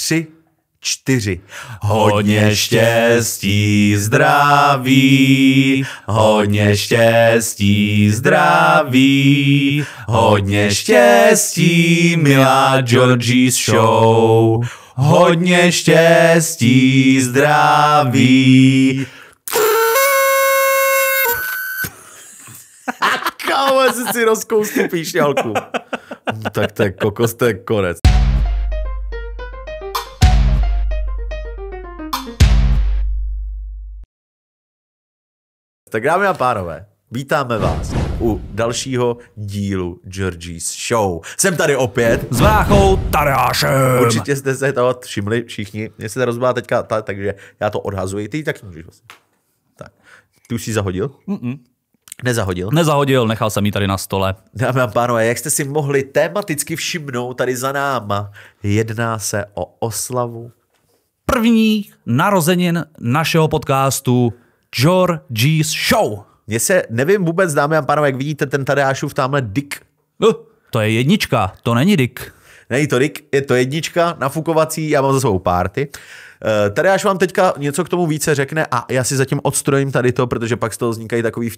3, 4. Hodně štěstí, zdraví, hodně štěstí, zdraví, hodně štěstí, milá Georgie's Show. Hodně štěstí, zdraví. Kámo, jsi si rozkousl píšňalku. Tak to je kokos, to je konec. Tak dámy a pánové, vítáme vás u dalšího dílu Georgie's Show. Jsem tady opět. S Váchou Tadeášem. Určitě jste se toho všimli všichni. Mně se to rozbila teďka, takže já to odhazuji. Ty taky můžeš vlastně. Tak, ty už jsi zahodil? Nezahodil? Nezahodil, nechal jsem ji tady na stole. Dámy a pánové, jak jste si mohli tematicky všimnout tady za náma, jedná se o oslavu První narozenin našeho podcastu Georgie's Show. Mně se, nevím vůbec, dámy a pánové, jak vidíte ten Tadeášův tamhle dick. To je jednička, to není dick. Není to dick, je to jednička, nafukovací, já mám za svou party. Tadeáš vám teďka něco k tomu více řekne a já si zatím odstrojím tady to, protože pak z toho vznikají takový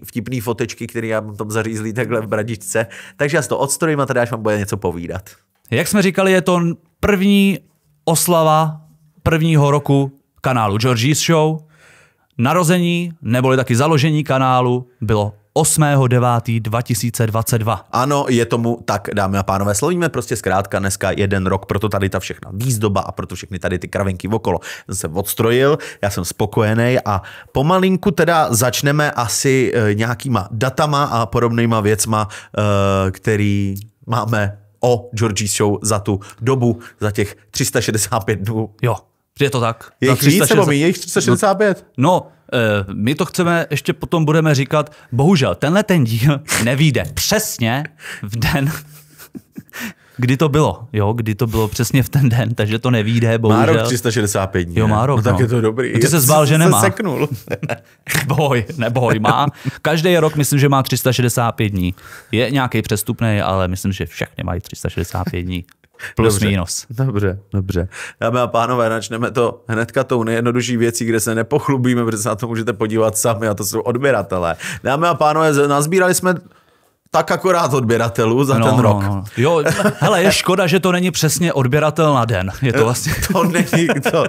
vtipný fotečky, které já mám tam zařízlý takhle v bradičce. Takže já si to odstrojím a Tadeáš vám bude něco povídat. Jak jsme říkali, je to první oslava prvního roku kanálu Georgie's Show. Narození, neboli taky založení kanálu, bylo 8.9.2022. Ano, je tomu tak, dámy a pánové, slovíme prostě zkrátka dneska 1 rok, proto tady ta všechna výzdoba a proto všechny tady ty kravinky okolo. Jsem se odstrojil, já jsem spokojený a pomalinku teda začneme asi nějakýma datama a podobnýma věcma, který máme o Georgie's Show za tu dobu, za těch 365 dnů. Jo, je to tak. Je jich víc nebo je jich 365? No, my to chceme, ještě potom budeme říkat, bohužel, tenhle ten díl nevyjde přesně v den, kdy to bylo, jo, kdy to bylo přesně v ten den, takže to nevyjde, bohužel. Má rok 365 dní. Jo, má rok, no. Tak je to dobrý. Ty se zbál, že nemá. Seknul. Neboj, má. Každý rok myslím, že má 365 dní. Je nějaký přestupný, ale myslím, že všechny mají 365 dní. Plus minus. Dobře. Dámy a pánové, načneme to hnedka tou nejjednodušší věcí, kde se nepochlubíme, protože se na to můžete podívat sami a to jsou odběratelé. Dámy a pánové, nazbírali jsme tak akorát odběratelů za ten rok. No. Jo, hele, je škoda, že to není přesně odběratel na den. Je to vlastně... To není to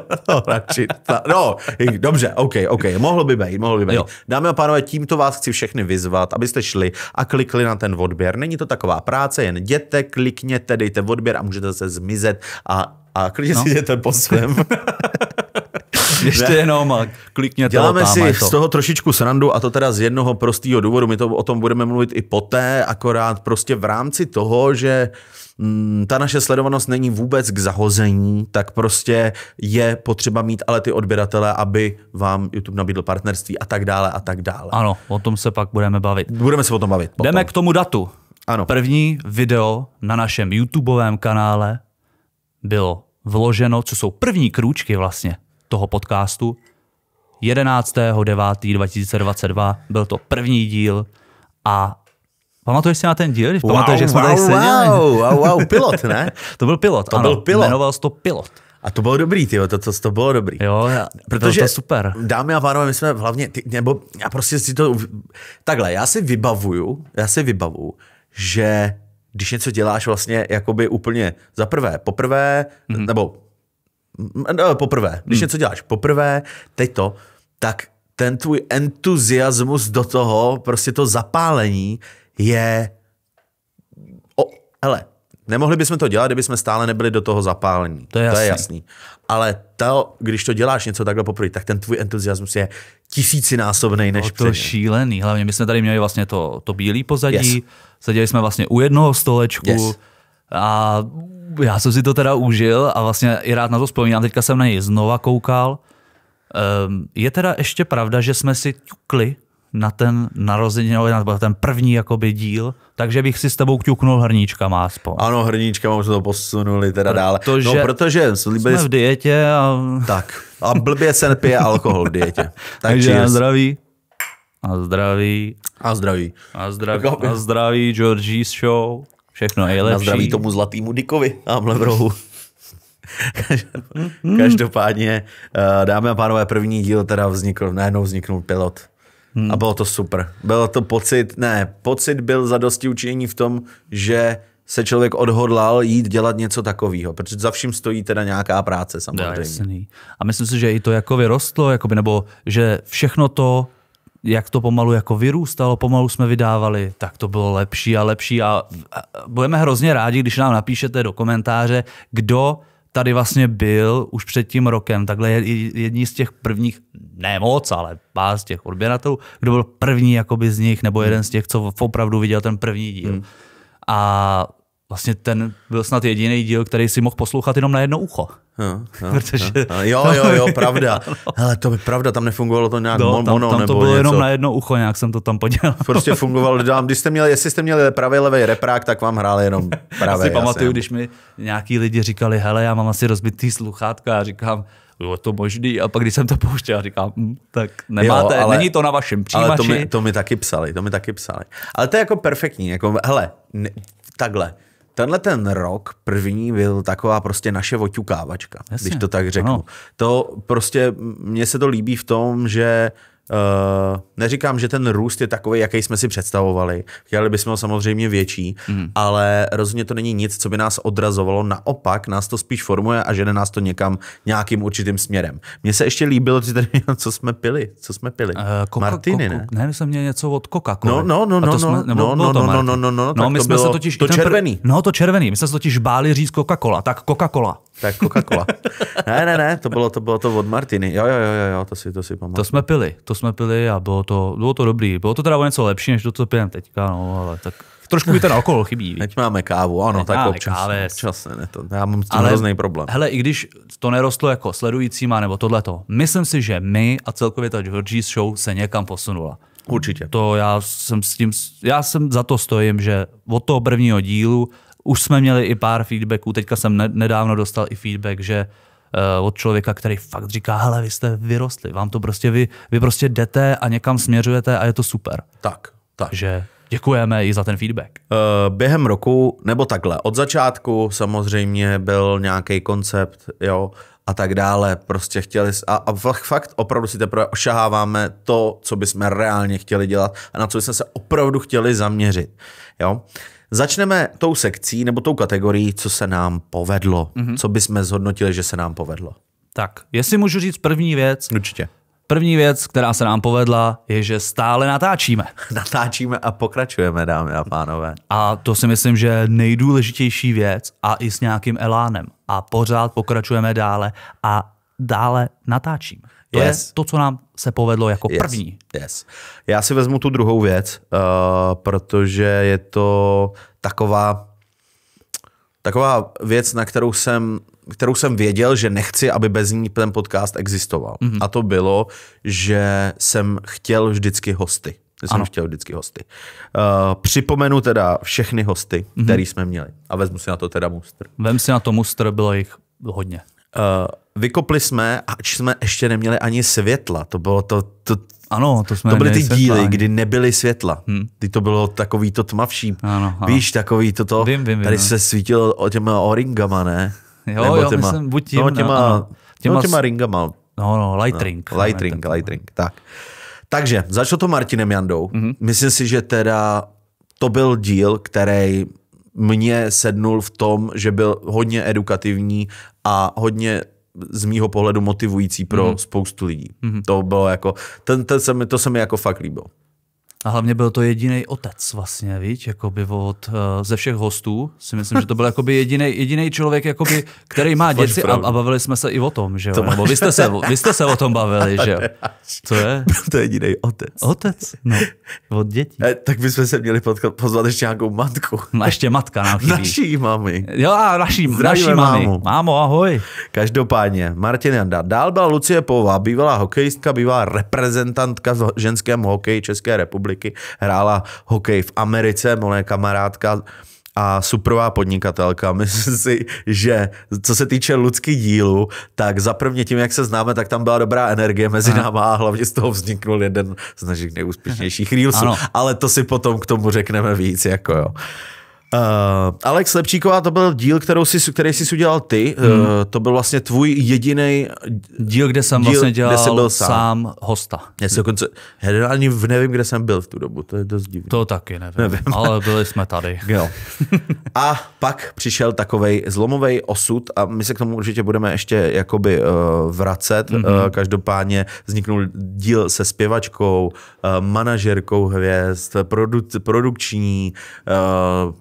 radši. No, dobře, OK. Mohlo by být. Jo. Dámy a pánové, tímto vás chci všechny vyzvat, abyste šli a klikli na ten odběr. Není to taková práce, jen jděte, klikněte, dejte odběr a můžete se zmizet a klidně si jděte po svém. Ještě jenom a klikněte. Děláme si z toho trošičku srandu a to teda z jednoho prostého důvodu. My to o tom budeme mluvit i poté, akorát prostě v rámci toho, že ta naše sledovanost není vůbec k zahození, tak prostě je potřeba mít ale ty odběratele, aby vám YouTube nabídl partnerství a tak dále a tak dále. Ano, o tom se pak budeme bavit. Budeme se o tom bavit. Potom. Jdeme k tomu datu. Ano. První video na našem YouTubeovém kanále bylo vloženo, co jsou první krůčky vlastně toho podcastu. 11.9.2022 byl to první díl a pamatuješ si na ten díl? Pamatuješ, jak jsme tady seděli? Wow, pilot, ne? To byl pilot, to byl pilot. Jmenoval se to pilot. A to bylo dobrý, tyjo, to bylo dobrý. Jo, protože bylo to super. Dámy a pánové, my jsme hlavně, nebo já prostě si to, takhle, já si vybavuju, že když něco děláš vlastně jakoby úplně poprvé, když něco děláš poprvé, teď to, tak ten tvůj entuziasmus do toho, prostě to zapálení je, hele, nemohli bychom to dělat, kdybychom stále nebyli do toho zapálení. To je jasný. Ale když to děláš něco takhle poprvé, tak ten tvůj entuziasmus je tisícinásobnej než to šílený. Hlavně my jsme tady měli vlastně to bílý pozadí, seděli jsme vlastně u jednoho stolečku a já jsem si to teda užil a vlastně i rád na to vzpomínám. Teďka jsem na něj znova koukal. Je teda ještě pravda, že jsme si ťukli na ten narozeninový, na ten první jakoby díl, takže bych si s tebou ťuknul hrníčkama aspoň. Ano, hrníčkama už to posunuli teda dále. Protože jsme v dietě a... Tak, a blbě se nepije alkohol v dietě. Takže na zdraví. A zdraví. A zdraví. A zdraví. A zdraví Georgie's Show. Všechno nejlepší. Na zdraví tomu zlatýmu dikovi. Tamhle v rohu. Každopádně, dámy a pánové, první díl teda najednou vzniknul pilot. A bylo to super. Byl to pocit byl zadosti učinění v tom, že se člověk odhodlal jít dělat něco takového, protože za vším stojí teda nějaká práce samozřejmě. A myslím si, že i to jako vyrostlo, jakoby, nebo že všechno to, jak to pomalu jako vyrůstalo, pomalu jsme vydávali, tak to bylo lepší a lepší a budeme hrozně rádi, když nám napíšete do komentáře, kdo tady vlastně byl už před tím rokem. Takhle jedni z těch prvních, ne moc, ale pár z těch odběratelů, kdo byl první jakoby z nich, nebo jeden z těch, co opravdu viděl ten první díl. A vlastně ten byl snad jediný díl, který si mohl poslouchat jenom na jedno ucho. Protože... Jo, pravda. Hele, to je pravda, tam nefungovalo to nějak mono tam nebo to bylo něco. jenom na jedno ucho, nějak jsem to tam podělal. Prostě fungovalo, jestli jste měli pravý, levý reprák, tak vám hrál jenom pravý. Já si pamatuju, když mi nějaký lidi říkali, hele, já mám asi rozbitý sluchátka a říkám, jo, to možný. A pak když jsem to pouštěl, říkám, tak nemáte, jo, není to na vašem přijímači. Ale to mi taky psali. Ale to je jako perfektní, jako, hele, takhle. Tenhle ten rok první byl taková prostě naše oťukávačka, jasně, když to tak řeknu. Ano. To prostě, mně se to líbí v tom, že neříkám, že ten růst je takový, jaký jsme si představovali. Chtěli bychom ho samozřejmě větší, ale rozhodně to není nic, co by nás odrazovalo. Naopak, nás to spíš formuje a žene nás to někam nějakým určitým směrem. Mně se ještě líbilo, co jsme pili. Martiny, ne? Ne, my jsme měli něco od Coca-Coly. No, my jsme se totiž... To červený. No, to červený. My jsme se totiž báli říct Coca-Cola. Tak Coca-Cola. Tak Coca-Cola. Ne, to bylo to od Martiny. Jo, to si pamatuju. To jsme pili a bylo to dobrý. Bylo to teda o něco lepší, než to, co pijeme teďka, no, ale tak trošku mi ten alkohol chybí. Teď máme kávu, ano, tak občas ne, to, já mám s tím hrozný problém. Hele, i když to nerostlo jako sledujícíma nebo tohleto, myslím si, že my a celkově ta Georgie's Show se někam posunula. Určitě. To já jsem za to stojím, že od toho prvního dílu už jsme měli i pár feedbacků, teďka jsem nedávno dostal i feedback, že od člověka, který fakt říká, hele, vy jste vyrostli, vám to prostě, vy prostě jdete a někam směřujete a je to super. Tak. Takže děkujeme i za ten feedback. Během roku, nebo takhle, od začátku samozřejmě byl nějaký koncept, jo, a tak dále, prostě chtěli, a fakt opravdu si teprve ošaháváme to, co bychom reálně chtěli dělat a na co jsme se opravdu chtěli zaměřit, jo. Začneme tou sekcí nebo tou kategorií, co se nám povedlo. Co bychom zhodnotili, že se nám povedlo. Tak, jestli můžu říct první věc. Určitě. První věc, která se nám povedla, je, že stále natáčíme. Natáčíme a pokračujeme, dámy a pánové. A to si myslím, že je nejdůležitější věc a i s nějakým elánem. A pořád pokračujeme dále a dále natáčíme. To je to, co nám se povedlo jako první. Yes. Já si vezmu tu druhou věc, protože je to taková věc, na kterou jsem věděl, že nechci, aby bez ní ten podcast existoval. A to bylo, že jsem chtěl vždycky hosty. Připomenu teda všechny hosty, který jsme měli. A vezmu si na to teda mustr. Vem si na to mustr, bylo jich hodně. Vykopli jsme, ač jsme ještě neměli ani světla. To bylo ano, to byly ty díly, kdy nebyly světla. Kdy to bylo takový to tmavší. Ano. Víš, takový toto. Vím, tady se svítilo těma o-ringama, ne? Jo, myslím, buď tím. Těma ringama. No, light ring. Light ring, tak. Takže, začalo to Martinem Jandou. Myslím si, že teda to byl díl, který mě sednul v tom, že byl hodně edukativní a hodně z mýho pohledu motivující pro spoustu lidí. To bylo jako, to se mi jako fakt líbilo. A hlavně byl to jediný otec vlastně, víš, jakoby ze všech hostů. Si myslím, že to byl jakoby jediný člověk, jakoby, který má děti a bavili jsme se i o tom, že jo? Nebo vy jste se o tom bavili, že jo? Co je? Byl to jediný otec. Otec? No, od dětí. Tak bychom se měli pozvat ještě nějakou matku. No, ještě matka nám chybí. Naší mami. Jo, a naší mami. Mámo, ahoj. Každopádně, Martin Janda. Dál byla Lucie Pová, bývalá hokejistka, bývalá reprezentantka v ženském hokeji České republiky. Hrála hokej v Americe, moje kamarádka a superová podnikatelka. Myslím si, že co se týče Lucky dílu, tak zaprvně tím, jak se známe, tak tam byla dobrá energie mezi náma a hlavně z toho vzniknul jeden z našich nejúspěšnějších reelsů. Ale to si potom k tomu řekneme víc. Jako jo. Alex Lepčíková, to byl díl, který jsi udělal ty. To byl vlastně tvůj jediný díl, kde jsem vlastně dělal byl sám hosta. Já ani nevím, kde jsem byl v tu dobu, to je dost divné. To taky nevím. Ale byli jsme tady. Jo. A pak přišel takovej zlomový osud a my se k tomu určitě budeme ještě jakoby vracet. Každopádně vzniknul díl se zpěvačkou, manažerkou hvězd, produkční,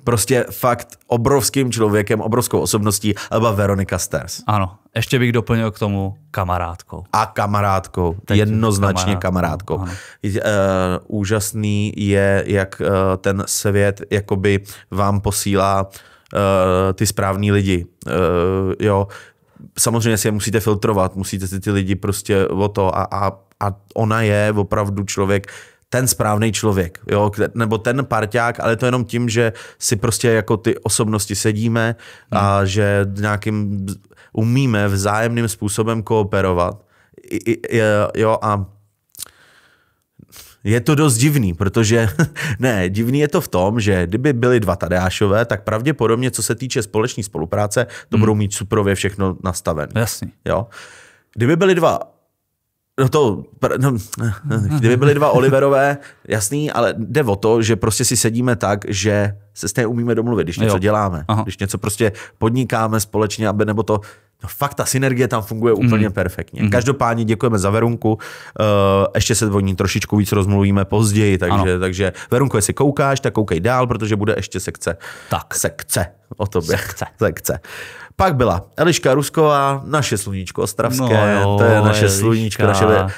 prostě fakt obrovským člověkem, obrovskou osobností, Alba Veronika Sters. Ano, ještě bych doplnil k tomu kamarádkou. A kamarádkou, jednoznačně kamarádkou. Úžasný je, jak ten svět jakoby vám posílá ty správný lidi. Jo. Samozřejmě si je musíte filtrovat, musíte si ty lidi prostě o to a ona je opravdu člověk, ten správný člověk, jo, nebo ten parťák, ale to jenom tím, že si prostě jako ty osobnosti sedíme a že nějakým umíme vzájemným způsobem kooperovat. Jo, a je to dost divný, protože ne, divný je to v tom, že kdyby byli dva Tadeášové, tak pravděpodobně, co se týče společné spolupráce, to budou mít suprově všechno nastavené. Jasný. Jo. Kdyby byli dva kdyby byli dva Oliverové, jasný, ale jde o to, že prostě si sedíme tak, že se stejně umíme domluvit, když něco děláme, když něco prostě podnikáme společně, aby nebo to, fakt ta synergie tam funguje úplně perfektně. Každopádně děkujeme za Verunku, ještě se o ní trošičku víc rozmluvíme později, takže Verunko, jestli koukáš, tak koukej dál, protože bude ještě sekce. Tak. Sekce o tobě. Sekce. Pak byla Eliška Rusková, naše sluníčko ostravské, to je naše sluníčko.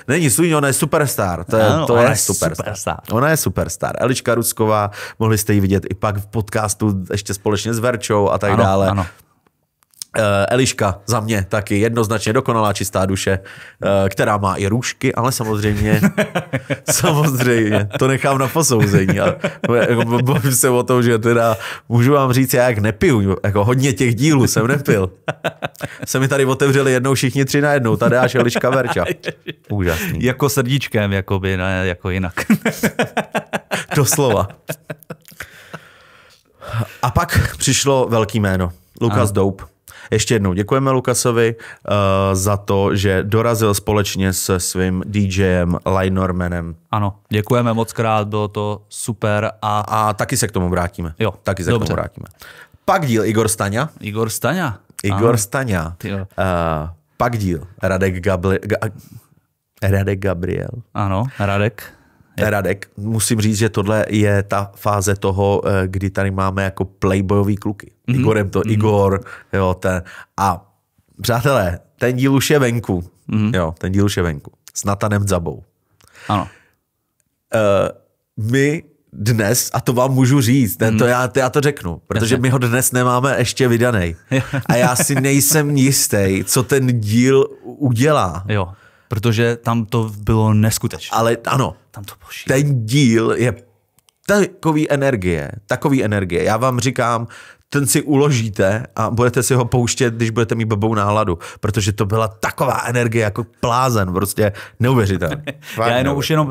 Není sluníčko, ona je superstar. To je superstar. Ona je superstar. Eliška Rusková, mohli jste ji vidět i pak v podcastu ještě společně s Verčou a tak dále. Ano. Eliška za mě taky jednoznačně dokonalá čistá duše, která má i růžky, ale samozřejmě to nechám na posouzení. Bojím se o tom, že teda můžu vám říct, já jak nepiju, jako hodně těch dílů jsem nepil. Se mi tady otevřeli jednou všichni tři najednou, Tadeáš, Eliška, Verča. Úžasný. Jako srdíčkem, jakoby, ne jako jinak. Doslova. A pak přišlo velký jméno, Lukas Doup. Ještě jednou děkujeme Lukasovi za to, že dorazil společně se svým DJem Linormanem. Ano, děkujeme moc krát, bylo to super. A taky se k tomu vrátíme. Jo, taky se k tomu vrátíme. Pak díl Igor Staňa. Igor Staňa. Pak díl Radek Gabriel. Ano, Radek. Musím říct, že tohle je ta fáze toho, kdy tady máme jako playboyový kluky. Igorem to Igor, jo, ten. A přátelé, ten díl už je venku. Jo, ten díl už je venku. S Natanem Dzabou. Ano. My dnes, a to vám můžu říct, já to řeknu, protože my ho dnes nemáme ještě vydanej. A já si nejsem jistý, co ten díl udělá. Jo. Protože tam to bylo neskutečné. Ale ano, tam to ten díl je takový energie. Já vám říkám, ten si uložíte a budete si ho pouštět, když budete mít blbou náladu, protože to byla taková energie jako blázen, prostě neuvěřitelné.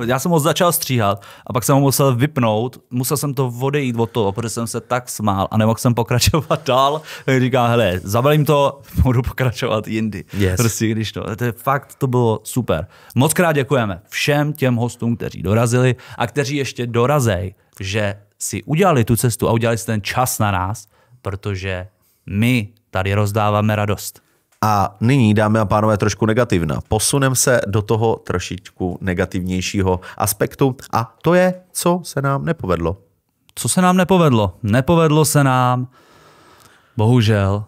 Já jsem ho začal stříhat a pak jsem ho musel vypnout, musel jsem to odejít od toho, protože jsem se tak smál a nemohl jsem pokračovat dál. Říkám, hele, zabalím to, budu pokračovat jindy. Yes. Prostě když to bylo super. Moc krát děkujeme všem těm hostům, kteří dorazili a kteří ještě dorazej, že si udělali tu cestu a udělali si ten čas na nás, protože my tady rozdáváme radost. A nyní, dámy a pánové, trošku negativna. Posuneme se do toho trošičku negativnějšího aspektu a to je, co se nám nepovedlo. Co se nám nepovedlo? Nepovedlo se nám, bohužel,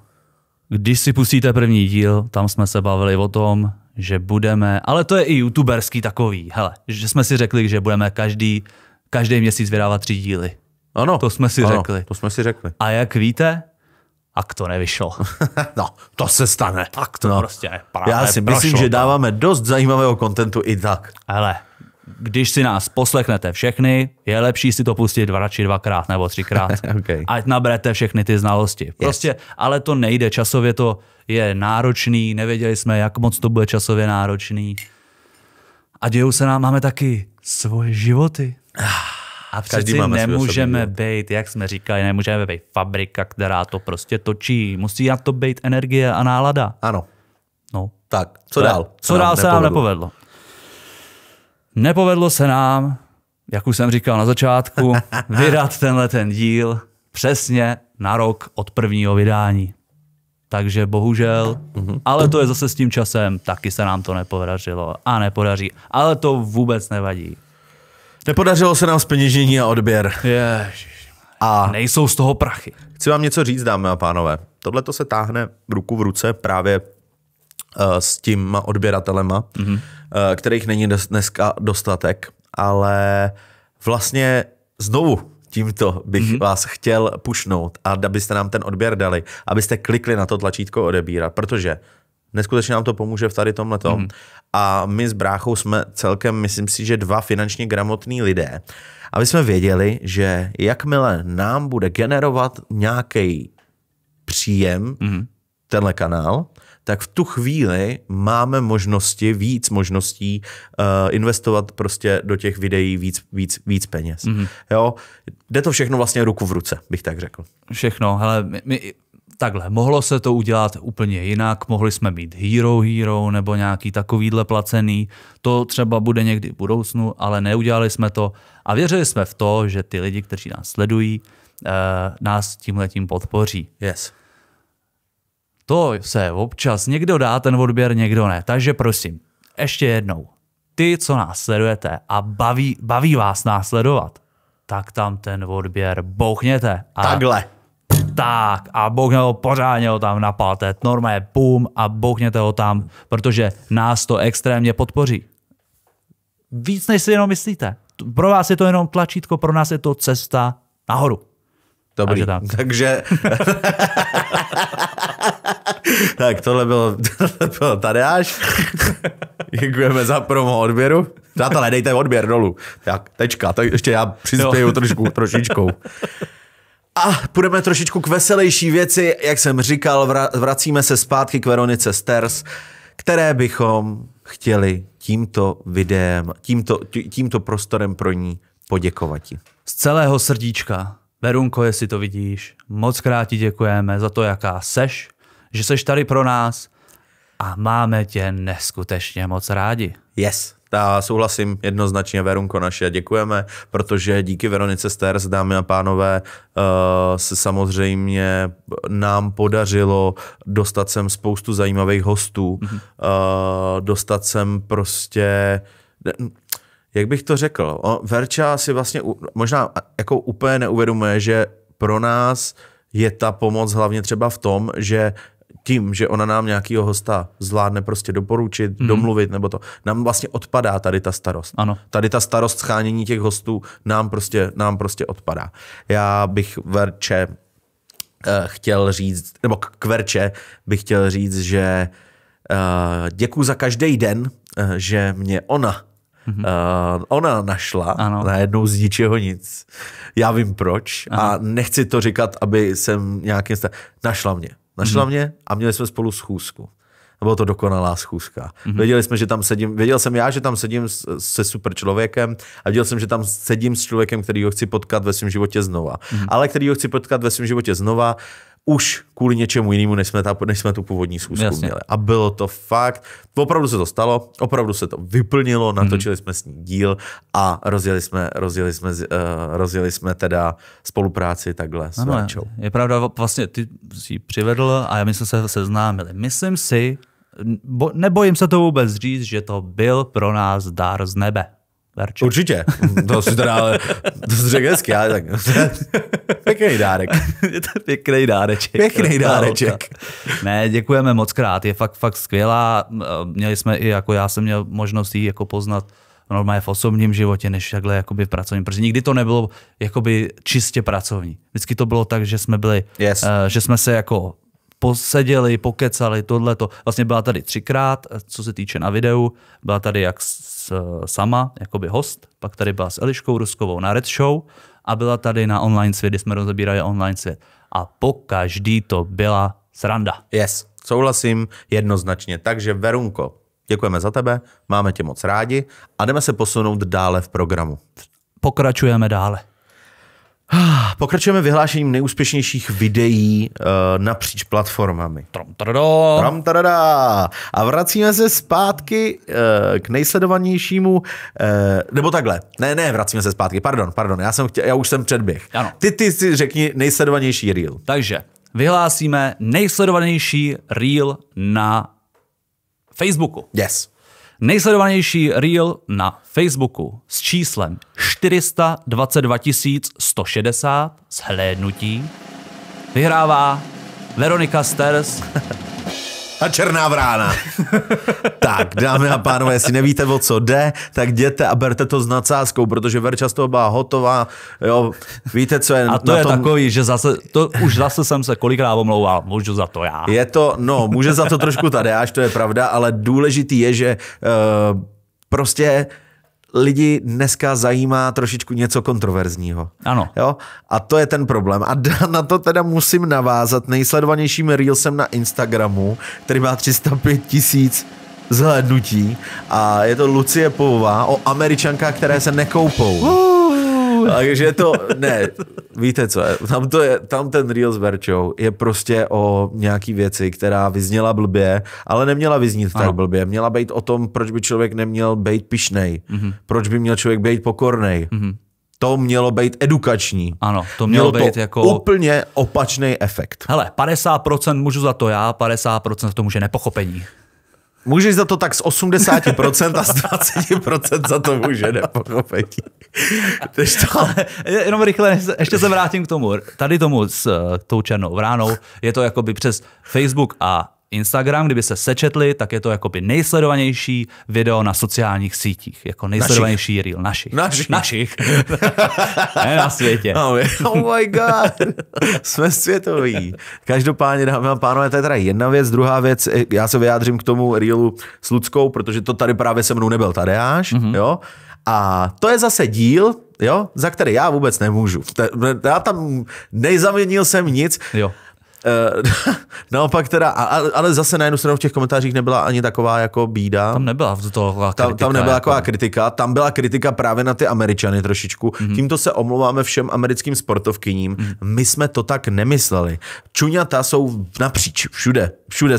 když si pustíte první díl, tam jsme se bavili o tom, že budeme, ale to je i youtuberský takový, hele, že jsme si řekli, že budeme každý měsíc vydávat 3 díly. Ano, to jsme si řekli. To jsme si řekli. A jak víte, ak to nevyšlo. No, to se stane. Tak to prostě já si myslím, že dáváme dost zajímavého kontentu i tak. Hele, když si nás poslechnete všechny, je lepší si to pustit radši 2krát nebo 3krát. Okay. Ať naberete všechny ty znalosti. Prostě, yes. Ale to nejde, časově to je náročný, nevěděli jsme, jak moc to bude časově náročný. A dějou se nám, máme taky svoje životy. A přeci nemůžeme být, jak jsme říkali, nemůžeme být fabrika, která to prostě točí. Musí na to být energie a nálada. Ano. No. Tak, co dál? Co dál se nám nepovedlo? Nepovedlo se nám, jak už jsem říkal na začátku, vydat ten díl přesně na rok od prvního vydání. Takže bohužel, ale to je zase s tím časem, taky se nám to nepodařilo a nepodaří, ale to vůbec nevadí. Nepodařilo se nám zpeněžení a odběr. Ježiš. A nejsou z toho prachy. Chci vám něco říct, dámy a pánové. Tohle to se táhne ruku v ruce právě s těma odběratelema, kterých není dneska dostatek, ale vlastně znovu tímto bych vás chtěl pušnout a abyste nám ten odběr dali, abyste klikli na to tlačítko odebírat, protože neskutečně nám to pomůže v tady tomhletom. A my s bráchou jsme celkem, myslím si, že 2 finančně gramotní lidé, aby jsme věděli, že jakmile nám bude generovat nějaký příjem tenhle kanál, tak v tu chvíli máme víc možností investovat prostě do těch videí víc peněz. Jo? Jde to všechno vlastně ruku v ruce, bych tak řekl. Všechno, hele, takhle, mohlo se to udělat úplně jinak, mohli jsme být Hero nebo nějaký takovýhle placený, to třeba bude někdy v budoucnu, ale neudělali jsme to a věřili jsme v to, že ty lidi, kteří nás sledují, nás tímhletím podpoří. Yes. To se občas někdo dá ten odběr, někdo ne. Takže prosím, ještě jednou, ty, co nás sledujete a baví vás následovat, tak tam ten odběr bouchněte. Takhle. Tak a bouchněte ho pořádně, ho tam napalte, normálně pum a bouchněte ho tam, protože nás to extrémně podpoří. Víc, než si jenom myslíte. Pro vás je to jenom tlačítko, pro nás je to cesta nahoru. Dobrý, takže... Tak tohle byl Tadeáš. Děkujeme za promo odběru. Přátelé, dejte odběr dolů. Tak, tečka, to ještě já přispěju trošičkou. A půjdeme trošičku k veselější věci. Jak jsem říkal, vracíme se zpátky k Veronice Sters, které bychom chtěli tímto videem, tímto prostorem pro ní poděkovat. Z celého srdíčka. Verunko, jestli to vidíš, moc krát ti děkujeme za to, jaká seš, že seš tady pro nás a máme tě neskutečně moc rádi. Yes, já souhlasím jednoznačně, Verunko naše, děkujeme, protože díky Veronice Sters, dámy a pánové, se samozřejmě nám podařilo dostat sem spoustu zajímavých hostů, dostat sem prostě... Jak bych to řekl? Verča si vlastně možná jako úplně neuvědomuje, že pro nás je ta pomoc hlavně třeba v tom, že tím, že ona nám nějakýho hosta zvládne prostě doporučit, domluvit nebo to, nám vlastně odpadá tady ta starost. Ano. Tady ta starost schánění těch hostů nám prostě odpadá. Já bych Verče chtěl říct, nebo k Verče bych chtěl říct, že děkuji za každý den, že mě ona našla najednou z ničeho nic. Já vím proč a nechci to říkat, aby jsem nějakým našla mě a měli jsme spolu schůzku. Byla to dokonalá schůzka. Věděl jsem já, že tam sedím se super člověkem a věděl jsem, že tam sedím s člověkem, který ho chci potkat ve svém životě znova. Ale který ho chci potkat ve svém životě znova už kvůli něčemu jinému, než jsme tu původní schůzku měli. A bylo to fakt, opravdu se to stalo, opravdu se to vyplnilo, natočili jsme s ní díl a rozjeli jsme teda spolupráci takhle s Verčou. Je pravda, vlastně ty jsi přivedl a my jsme se seznámili. Myslím si, nebojím se to vůbec říct, že to byl pro nás dar z nebe. Verčo. Určitě. To si teda, to jsi řekl hezky, ale tak pěkný dárek. Je to pěkný dáreček. Pěkný dáreček. Ne, děkujeme moc krát, je fakt skvělá. Měli jsme i, jako já jsem měl možnost jí jako poznat normálně v osobním životě, než takhle jakoby v pracovním, protože nikdy to nebylo jakoby čistě pracovní. Vždycky to bylo tak, že jsme byli, že jsme se jako poseděli, pokecali, tohleto. Vlastně byla tady 3krát, co se týče na videu, byla tady jak sama, jakoby host, pak tady byla s Eliškou Ruskovou na Red Show a byla tady na online svět, kdy jsme rozebírali online svět. A pokaždý to byla sranda. Yes, souhlasím jednoznačně. Takže Verunko, děkujeme za tebe, máme tě moc rádi a jdeme se posunout dále v programu. pokračujeme dále. Pokračujeme vyhlášením nejúspěšnějších videí napříč platformami. A vracíme se zpátky k nejsledovanějšímu, nebo takhle. Ne, vracíme se zpátky, pardon, já už jsem předběh. Ano. Ty si řekni nejsledovanější reel. Takže vyhlásíme nejsledovanější reel na Facebooku. Yes. Nejsledovanější reel na Facebooku s číslem 422 160 zhlédnutí vyhrává Veronika Sters a Černá vrána. Tak, dámy a pánové, jestli nevíte, o co jde, tak jděte a berte to s nadsázkou, protože Verča z toho byla hotová. Jo, víte, co je a to na je tom... takový, že už zase jsem se kolikrát omlouval, můžu za to já. Je to, může za to trošku Tadeáš, to je pravda, ale důležitý je, že prostě lidi dneska zajímá trošičku něco kontroverzního. Ano. Jo? A to je ten problém. A na to teda musím navázat nejsledovanějším reelsem na Instagramu, který má 305 000 zhlédnutí. A je to Lucie Povová o Američankách, které se nekoupou. Takže to, víte co, tam ten reel s Verčou je prostě o nějaký věci, která vyzněla blbě, ale neměla vyznít tak blbě. Měla být o tom, proč by člověk neměl být pyšnej, proč by měl člověk být pokornej. To mělo být edukační. Ano, to mělo být to jako... úplně opačný efekt. Hele, 50% můžu za to já, 50% to může nepochopení. Můžeš za to tak z 80% a z 20% za to může nepochopení. Ale jenom rychle, ještě se vrátím k tomu. Tady tomu s tou Černou vránou je to jakoby přes Facebook a Instagram, kdyby se sečetli, tak je to jakoby nejsledovanější video na sociálních sítích. Jako nejsledovanější reel. Našich. Ne na světě. Oh my god. Jsme světoví. Každopádně, dámy a pánové, to je teda jedna věc. Druhá věc, já se vyjádřím k tomu reelu s Luckou, protože to tady právě se mnou nebyl Tadeáš, jo. A to je zase díl, jo, za který já vůbec nemůžu. Já tam nejzaměnil jsem nic. Jo. Naopak teda, ale zase na jednu stranu v těch komentářích nebyla ani taková jako bída. Tam nebyla kritika. Tam nebyla taková kritika, tam byla kritika právě na ty Američany trošičku. Tímto se omlouváme všem americkým sportovkyním. My jsme to tak nemysleli. Čuňata jsou napříč, všude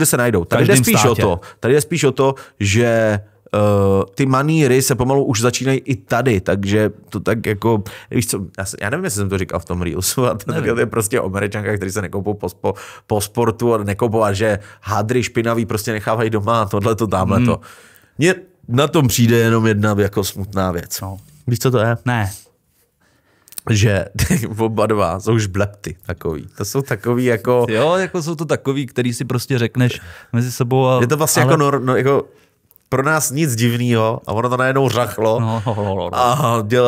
se najdou. Tady jde spíš o to, že ty maníry se pomalu už začínají i tady, takže to tak jako, víš co, já nevím, jestli jsem to říkal v tom Reelsu, a to je prostě o Američankách, kteří se nekoupou po sportu a nekoupou a že hádry špinavý prostě nechávají doma a tohleto, tamhleto. Mně na tom přijde jenom jedna jako smutná věc. No. Víš, co to je? Ne. Že oba dva jsou žblepty takový. To jsou takový jako... Jo, jako jsou to takový, který si prostě řekneš mezi sebou. Je to vlastně jako pro nás nic divného a ono to najednou řachlo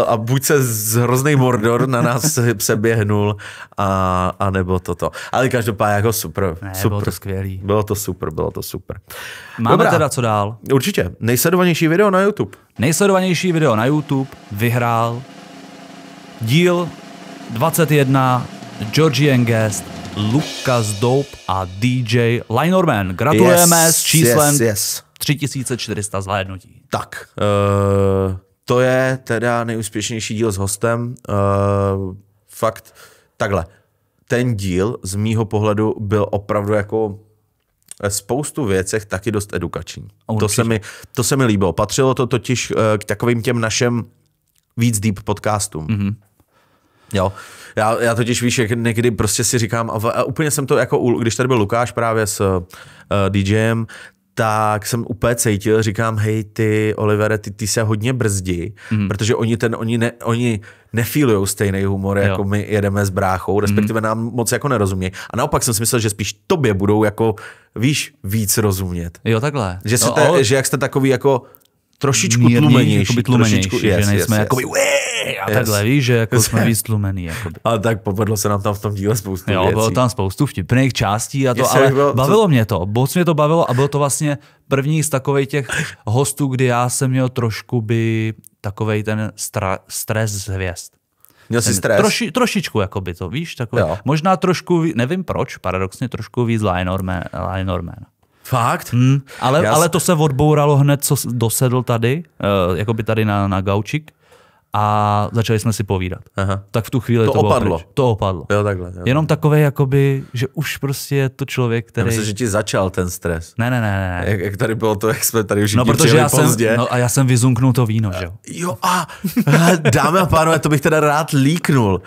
a buď se hrozný Mordor na nás se běhnul a nebo toto. Ale každopádně jako super. Bylo to skvělý. Bylo to super. Máme teda co dál? Určitě. Nejsledovanější video na YouTube. Nejsledovanější video na YouTube vyhrál díl 21 Georgian Guest, Lucas Dope a DJ Linorman. Gratulujeme s číslem 3400 zhlédnutí. Tak, to je teda nejúspěšnější díl s hostem. Fakt, takhle. Ten díl z mýho pohledu byl opravdu jako spoustu věcech taky dost edukační. To se mi líbilo. Patřilo to totiž k takovým těm našem víc deep podcastům. Jo. Já totiž víš, jak někdy prostě si říkám, a úplně jsem to jako, když tady byl Lukáš právě s DJem, tak jsem úplně cítil, říkám, hej ty, Olivere, ty se hodně brzdí, protože oni nefílujou stejný humor, jako my jedeme s bráchou, respektive nám moc jako nerozumějí. A naopak jsem si myslel, že spíš tobě budou jako, víš, víc rozumět. Jo, takhle. Že jak jste takový jako trošičku tlumenější. Že nejsme jakoby a takhle, víš, že jako jsme víc tlumený. Jakoby. Ale tak povedlo se nám tam v tom díle spoustu věcí. Jo, bylo tam spoustu vtipných částí a to, ale bavilo mě to. Moc mě to bavilo a byl to vlastně první z takových těch hostů, kdy já jsem měl trošku takovej ten stres z hvězd. Měl jsi stres? Trošičku, jakoby to, víš, takový. Možná trošku, nevím proč, paradoxně trošku víc Linorman. Fakt? Ale to se odbouralo hned, co dosedl tady, jakoby tady na gaučik. a začali jsme si povídat. Aha. Tak v tu chvíli to opadlo. Pryč. To opadlo. Jo, takhle. Jo. Jenom takové, jakoby, že už prostě je to člověk, který... Já myslím, že ti začal ten stres. Ne. Jak tady bylo to, jak jsme tady už protože pozdě. já jsem vyzunknul to víno, že jo. Jo a dámy a pánové, to bych teda rád líknul.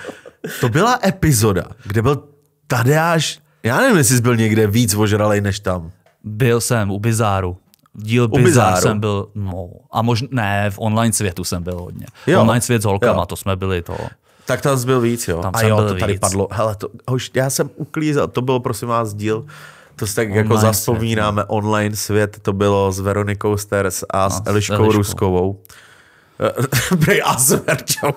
To byla epizoda, kde byl Tadeáš, já nevím, jestli jsi byl někde víc ožralej než tam. Byl jsem u Bizáru. Díl Bizár jsem byl, no, a možná, ne, v online světu jsem byl hodně. Jo. Online svět s holkama, to jsme byli to. Tak tam jsi byl víc, jo. Tam a jsem jo, byl to tady víc. padlo. Hele, já jsem uklízel, to bylo prosím vás díl, to si tak jako zavzpomínáme, online svět, to bylo s Veronikou Sters a s Eliškou Ruskovou. A s Verčou.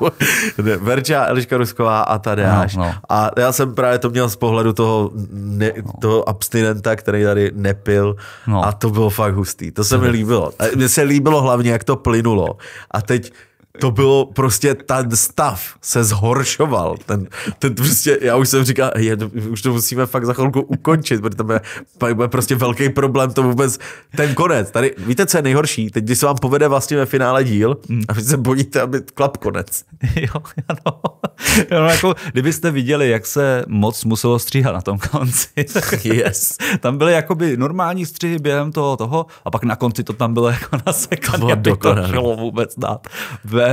Verča, Eliška Rusková a Tadeáš. No. A já jsem právě to měl z pohledu toho abstinenta, který tady nepil. No. A to bylo fakt hustý. To se mi líbilo. Mně se líbilo hlavně, jak to plynulo. A teď to bylo prostě, ten stav se zhoršoval. Ten prostě, já už jsem říkal, už to musíme fakt za chvilku ukončit, protože to bude prostě velký problém to vůbec, ten konec. Tady, víte, co je nejhorší? Teď, když se vám povede vlastně ve finále díl a vy se bojíte, aby klap konec. Jo, jako, kdybyste viděli, jak se moc muselo stříhat na tom konci. Yes. Tam byly jakoby normální střihy během toho a pak na konci to tam bylo jako nasekané, aby to šlo vůbec dát ven.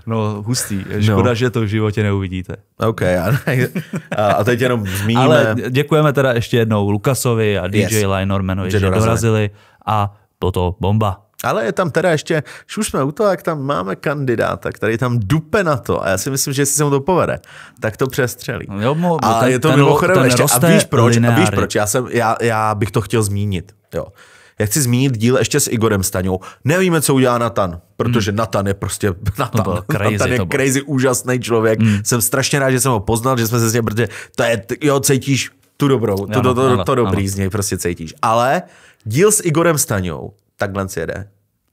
No hustý. Škoda, že to v životě neuvidíte. OK. A teď jenom zmíníme. Ale děkujeme teda ještě jednou Lukasovi a DJ Linormanovi, že dorazili a toto bomba. Ale je tam teda ještě, už jsme u toho, jak tam máme kandidáta, který tam dupe na to a já si myslím, že jestli se mu to povede, tak to přestřelí. Jo, a je to mimochodem ještě. A víš proč? Já bych to chtěl zmínit. Jo. Já chci zmínit díl ještě s Igorem Staňou. Nevíme, co udělá Nathan, protože Nathan je prostě Nathan je crazy, úžasný člověk. Jsem strašně rád, že jsem ho poznal, že jsme se s ním, protože cítíš tu dobrou, to dobrý z něj prostě cítíš. Ale díl s Igorem Staňou, takhle si jede.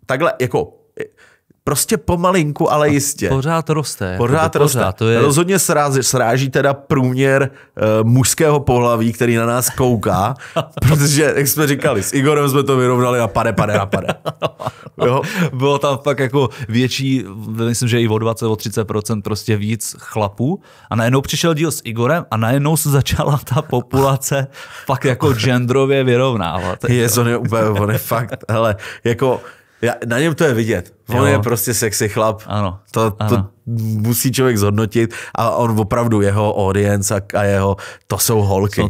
Takhle, jako, prostě pomalinku, ale jistě. Pořád roste. Pořád roste. To je... Rozhodně sráží teda průměr mužského pohlaví, který na nás kouká, protože, jak jsme říkali, s Igorem jsme to vyrovnali na pade. Jo? Bylo tam fakt jako větší, myslím, že i o 20-30% prostě víc chlapů a najednou přišel díl s Igorem a najednou se začala ta populace fakt jako genderově vyrovnávat. On je fakt, hele, jako na něm to je vidět. On je prostě sexy chlap. Ano. To musí člověk zhodnotit a on opravdu, jeho audience a jeho, to jsou holky. Jsou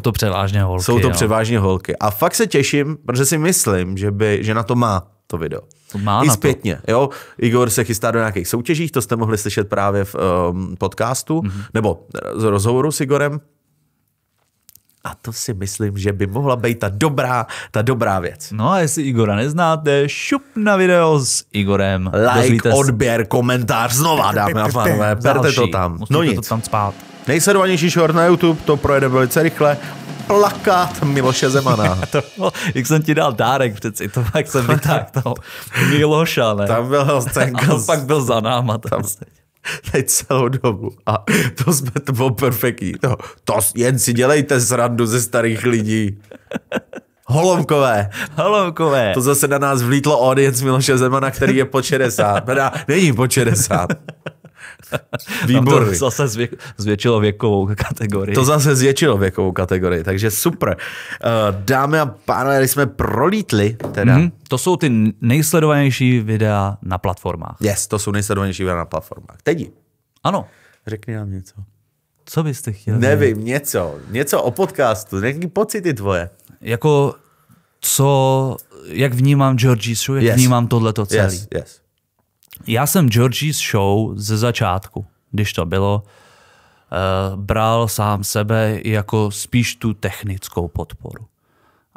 to převážně holky. A fakt se těším, protože si myslím, že na to má to video. To má i na zpětně. to. Jo? Igor se chystá do nějakých soutěžích, to jste mohli slyšet právě v podcastu, nebo z rozhovoru s Igorem. A to si myslím, že by mohla být ta dobrá věc. No a jestli Igora neznáte, šup na video s Igorem. Like, odběr, komentář, znova dámy a pánové, berte to tam. No nic. To tam spát. Nejsledovanější short na YouTube, to projede velice rychle. Plakát Miloše Zemana. Jak jsem ti dal dárek přeci, to jak jsem vytáhl toho Miloša, ne? Tam byl scénka. A on pak byl za náma. Tam teď celou dobu. A to bylo perfektní. To jen si dělejte srandu ze starých lidí. Holomkové. To zase na nás vlítlo audience Miloše Zemana, který je po 60. Není po 60. Výborný. To zase zvětšilo věkovou kategorii. Takže super. Dámy a pánové, když jsme prolítli, teda. To jsou ty nejsledovanější videa na platformách. Yes, to jsou nejsledovanější videa na platformách. Teď. Ano. Řekni nám něco. Co byste chtěli? Nevím, něco o podcastu, jaký pocity tvoje? Jako, jak vnímám Georgie's Show, jak vnímám tohleto celý. Yes. Já jsem Georgie's Show ze začátku, když to bylo, bral sám sebe jako spíš tu technickou podporu.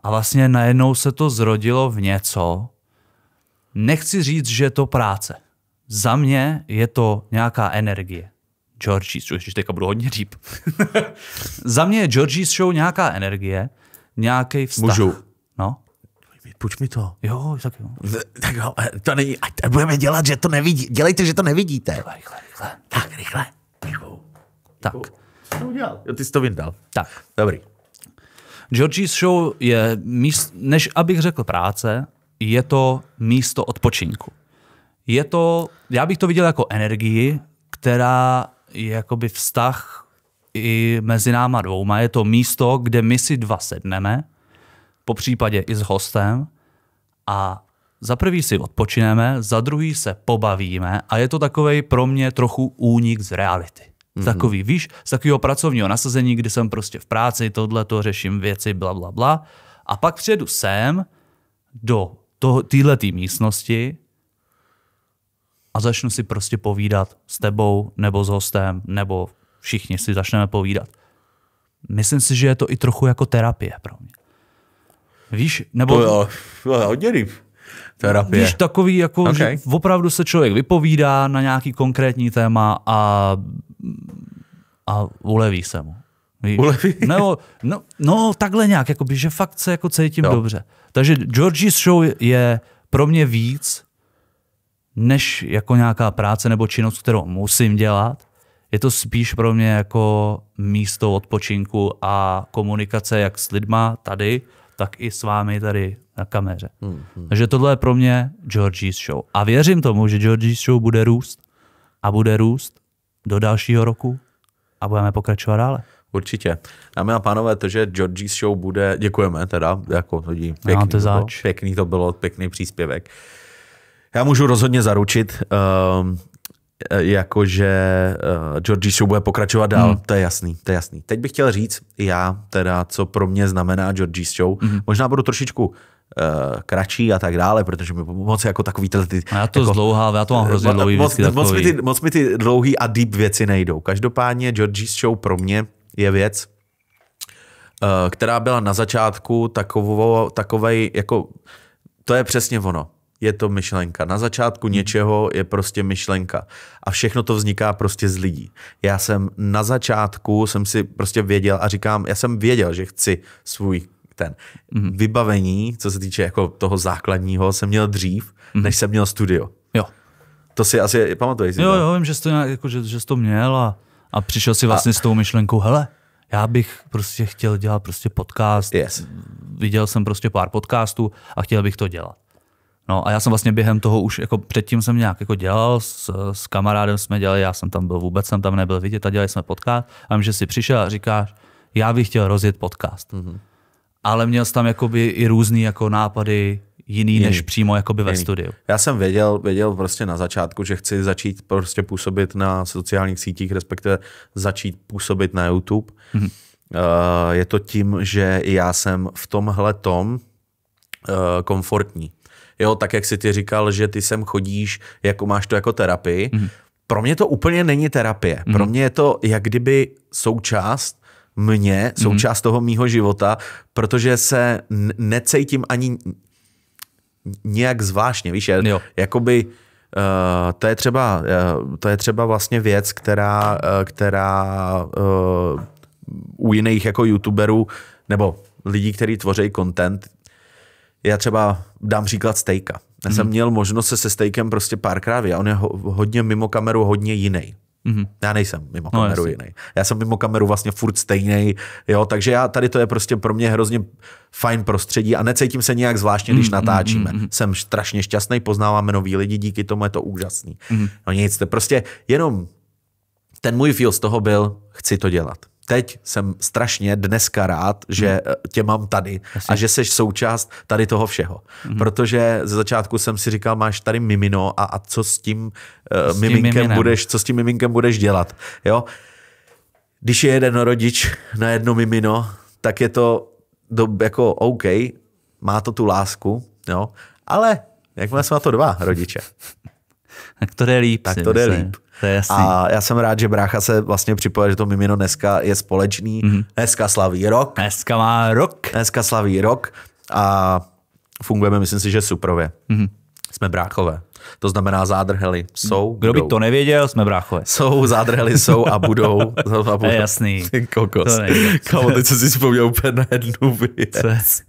A vlastně najednou se to zrodilo v něco, nechci říct, že je to práce. Za mě je to nějaká energie. Georgie's Show, ještě teďka budu hodně říp. Za mě je Georgie's Show nějaká energie, nějaký vztah. Můžu. No. Půjč mi to. Jo, tak jo. Tak jo, to není, ať budeme dělat, že to nevidí. Dělejte, že to nevidíte. Rychle. Tak, rychle. Tak. Co udělal? Jo, ty jsi to vyndal. Tak. Dobrý. Georgie's Show je než abych řekl práce, je to místo odpočinku. Já bych to viděl jako energii, která je jakoby vztah i mezi náma dvouma. Je to místo, kde my si dva sedneme, po případě i s hostem a za prvý si odpočineme, za druhý se pobavíme a je to takovej pro mě trochu únik z reality. Takový, víš, z takového pracovního nasazení, kdy jsem prostě v práci, tohleto řeším věci, bla, bla, bla. A pak přijedu sem do téhletý místnosti a začnu si prostě povídat s tebou nebo s hostem, nebo všichni si začneme povídat. Myslím si, že je to i trochu jako terapie pro mě. Víš, nebo... To je hodně líp. Terapie. Víš, takový, jako, že opravdu se člověk vypovídá na nějaký konkrétní téma a uleví se mu. Uleví? No, takhle nějak, jakoby, že fakt se jako cítím dobře. Takže Georgie's Show je pro mě víc, než jako nějaká práce nebo činnost, kterou musím dělat. Je to spíš pro mě jako místo odpočinku a komunikace jak s lidma tady, tak i s vámi tady na kameře. Takže tohle je pro mě Georgie's Show. A věřím tomu, že Georgie's Show bude růst a bude růst do dalšího roku a budeme pokračovat dále. Určitě. Dámy a pánové, to, že Georgie's Show bude, děkujeme teda, jako lidi, pěkný to bylo, pěkný příspěvek. Já můžu rozhodně zaručit, jakože Georgie's Show bude pokračovat dál, to je jasný. Teď bych chtěl říct já teda, co pro mě znamená Georgie's Show. Možná budu trošičku kratší a tak dále, protože mi moc jako takový ty... A já to jako, zdlouhá, já to mám hrozně dlouhý vždycky takový. Moc mi ty dlouhý a deep věci nejdou. Každopádně Georgie's Show pro mě je věc, která byla na začátku takovej, jako to je přesně ono. Je to myšlenka. Na začátku něčeho je prostě myšlenka. A všechno to vzniká prostě z lidí. Já jsem na začátku, jsem si prostě věděl a říkám, já jsem věděl, že chci svůj vybavení, co se týče jako toho základního, jsem měl dřív, než jsem měl studio. Jo. To si asi pamatuješ. Jo, vím, že jsi to, nějak, jako, že jsi to měl a přišel si vlastně s tou myšlenkou, hele, já bych prostě chtěl dělat prostě podcast. Yes. Viděl jsem prostě pár podcastů a chtěl bych to dělat. No a já jsem vlastně během toho už, jako předtím jsem nějak jako dělal, s kamarádem jsme dělali, já jsem tam byl, vůbec jsem tam nebyl vidět a dělali jsme podcast a vím, že si přišel a říkáš, já bych chtěl rozjet podcast. Ale měl jsi tam jakoby i různý jako nápady jiný než přímo jakoby ve studiu. Já jsem věděl prostě na začátku, že chci začít prostě působit na sociálních sítích, respektive začít působit na YouTube. Je to tím, že já jsem v tomhletom komfortní. Jo, tak jak jsi ty říkal, že ty sem chodíš, jako máš to jako terapii. Pro mě to úplně není terapie. Pro mě je to jak kdyby součást součást toho mýho života, protože se necítím ani nějak zvláštně, víš, jakoby to je třeba vlastně věc, která u jiných jako youtuberů nebo lidí, kteří tvoří content, já třeba dám příklad Stejka. Já jsem měl možnost se Stejkem prostě párkrát a on je hodně mimo kameru, hodně jiný. Já nejsem mimo kameru jiný. Já jsem mimo kameru vlastně furt stejnej, jo, takže tady to je prostě pro mě hrozně fajn prostředí a necítím se nějak zvláštně, když natáčíme. Jsem strašně šťastný, poznáváme nový lidi, díky tomu je to úžasný. No nic, to prostě jenom ten můj feel z toho byl, chci to dělat. Teď jsem strašně dneska rád, že tě mám tady a že seš součást tady toho všeho. Protože ze začátku jsem si říkal, máš tady mimino a co s tím miminkem budeš dělat. Jo? Když je jeden rodič na jedno mimino, tak je to jako OK, má to tu lásku, jo? Ale jakmile jsou na to dva rodiče, tak to jde líp. Tak to jde líp. A já jsem rád, že brácha se vlastně připojil, že to mimino dneska je společný. Dneska slaví rok. Dneska má rok. Dneska slaví rok a fungujeme, myslím si, že suprově. Jsme bráchové. To znamená zádrhely jsou. Kdo by to nevěděl, jsme bráchové. Jsou, zádrhely jsou a budou. To je jasný. Kokos. Kámo, teď jsem si vzpomněl úplně na jednu věc.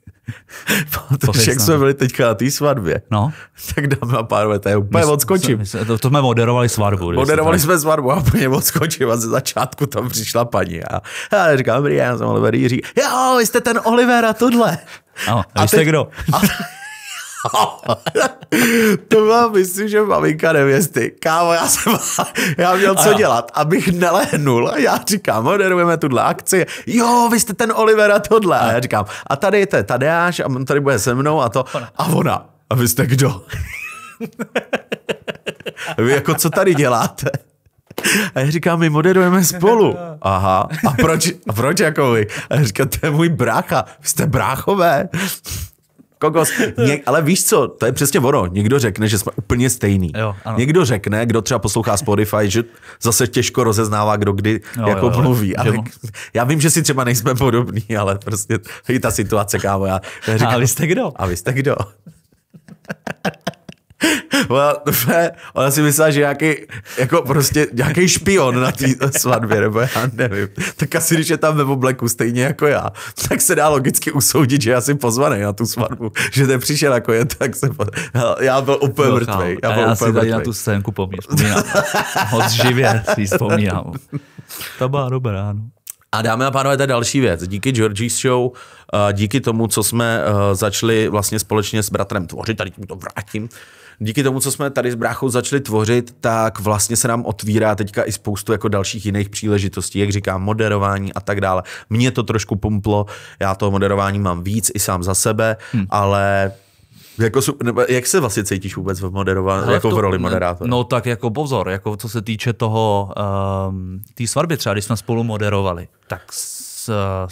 Protože jak jsme byli teďka na té svatbě, tak dámy a pánové, to je úplně odskočím. To jsme moderovali svatbu. Moderovali jsme svatbu a úplně odskočím a ze začátku tam přišla paní a já říkám, dobrý, já jsem Oliver Jiří. Jo, vy jste ten Oliver a tohle. A jste kdo? To byla, myslím, že maminka nevěsty. Kámo, já měl co dělat, abych nelehnul. A já říkám, moderujeme tuhle akci. Jo, vy jste ten Oliver a tohle. A já říkám, a tady je Tadeáš a on tady bude se mnou a to. A ona. A vy jste kdo? Vy jako co tady děláte? A já říkám, my moderujeme spolu. Aha, a proč jako vy? A já říkám, to je můj brácha. Vy jste bráchové? Kokos. Ale víš co, to je přesně ono. Někdo řekne, že jsme úplně stejný. Jo, někdo řekne, kdo třeba poslouchá Spotify, že zase těžko rozeznává, kdo kdy mluví. Ale já vím, že si třeba nejsme podobný, ale prostě i ta situace, kámo. Já říkám, a vy jste kdo? A vy jste kdo? Ona si myslela, že nějaký špion na té svatbě, nebo já nevím. Tak asi, když je tam ve obleku stejně jako já, tak se dá logicky usoudit, že já jsem pozvaný na tu svatbu, že ten přišel jako je, tak já byl úplně mrtvej. Já si tady na tu scénku vzpomínám. Moc živě si vzpomínám. To byla dobrá, no. A dámy a pánové, to je další věc. Díky Georgie's Show, díky tomu, co jsme začali vlastně společně s bratrem tvořit, tady tím to vrátím, díky tomu, co jsme tady s bráchou začali tvořit, tak vlastně se nám otvírá teďka i spoustu jako dalších jiných příležitostí, jak říkám, moderování a tak dále. Mě to trošku pumplo, já toho moderování mám víc i sám za sebe, ale jak se vlastně cítíš vůbec v moderování, jako v roli moderátora? No tak jako pozor, jako co se týče toho, té svatby třeba, když jsme spolu moderovali, tak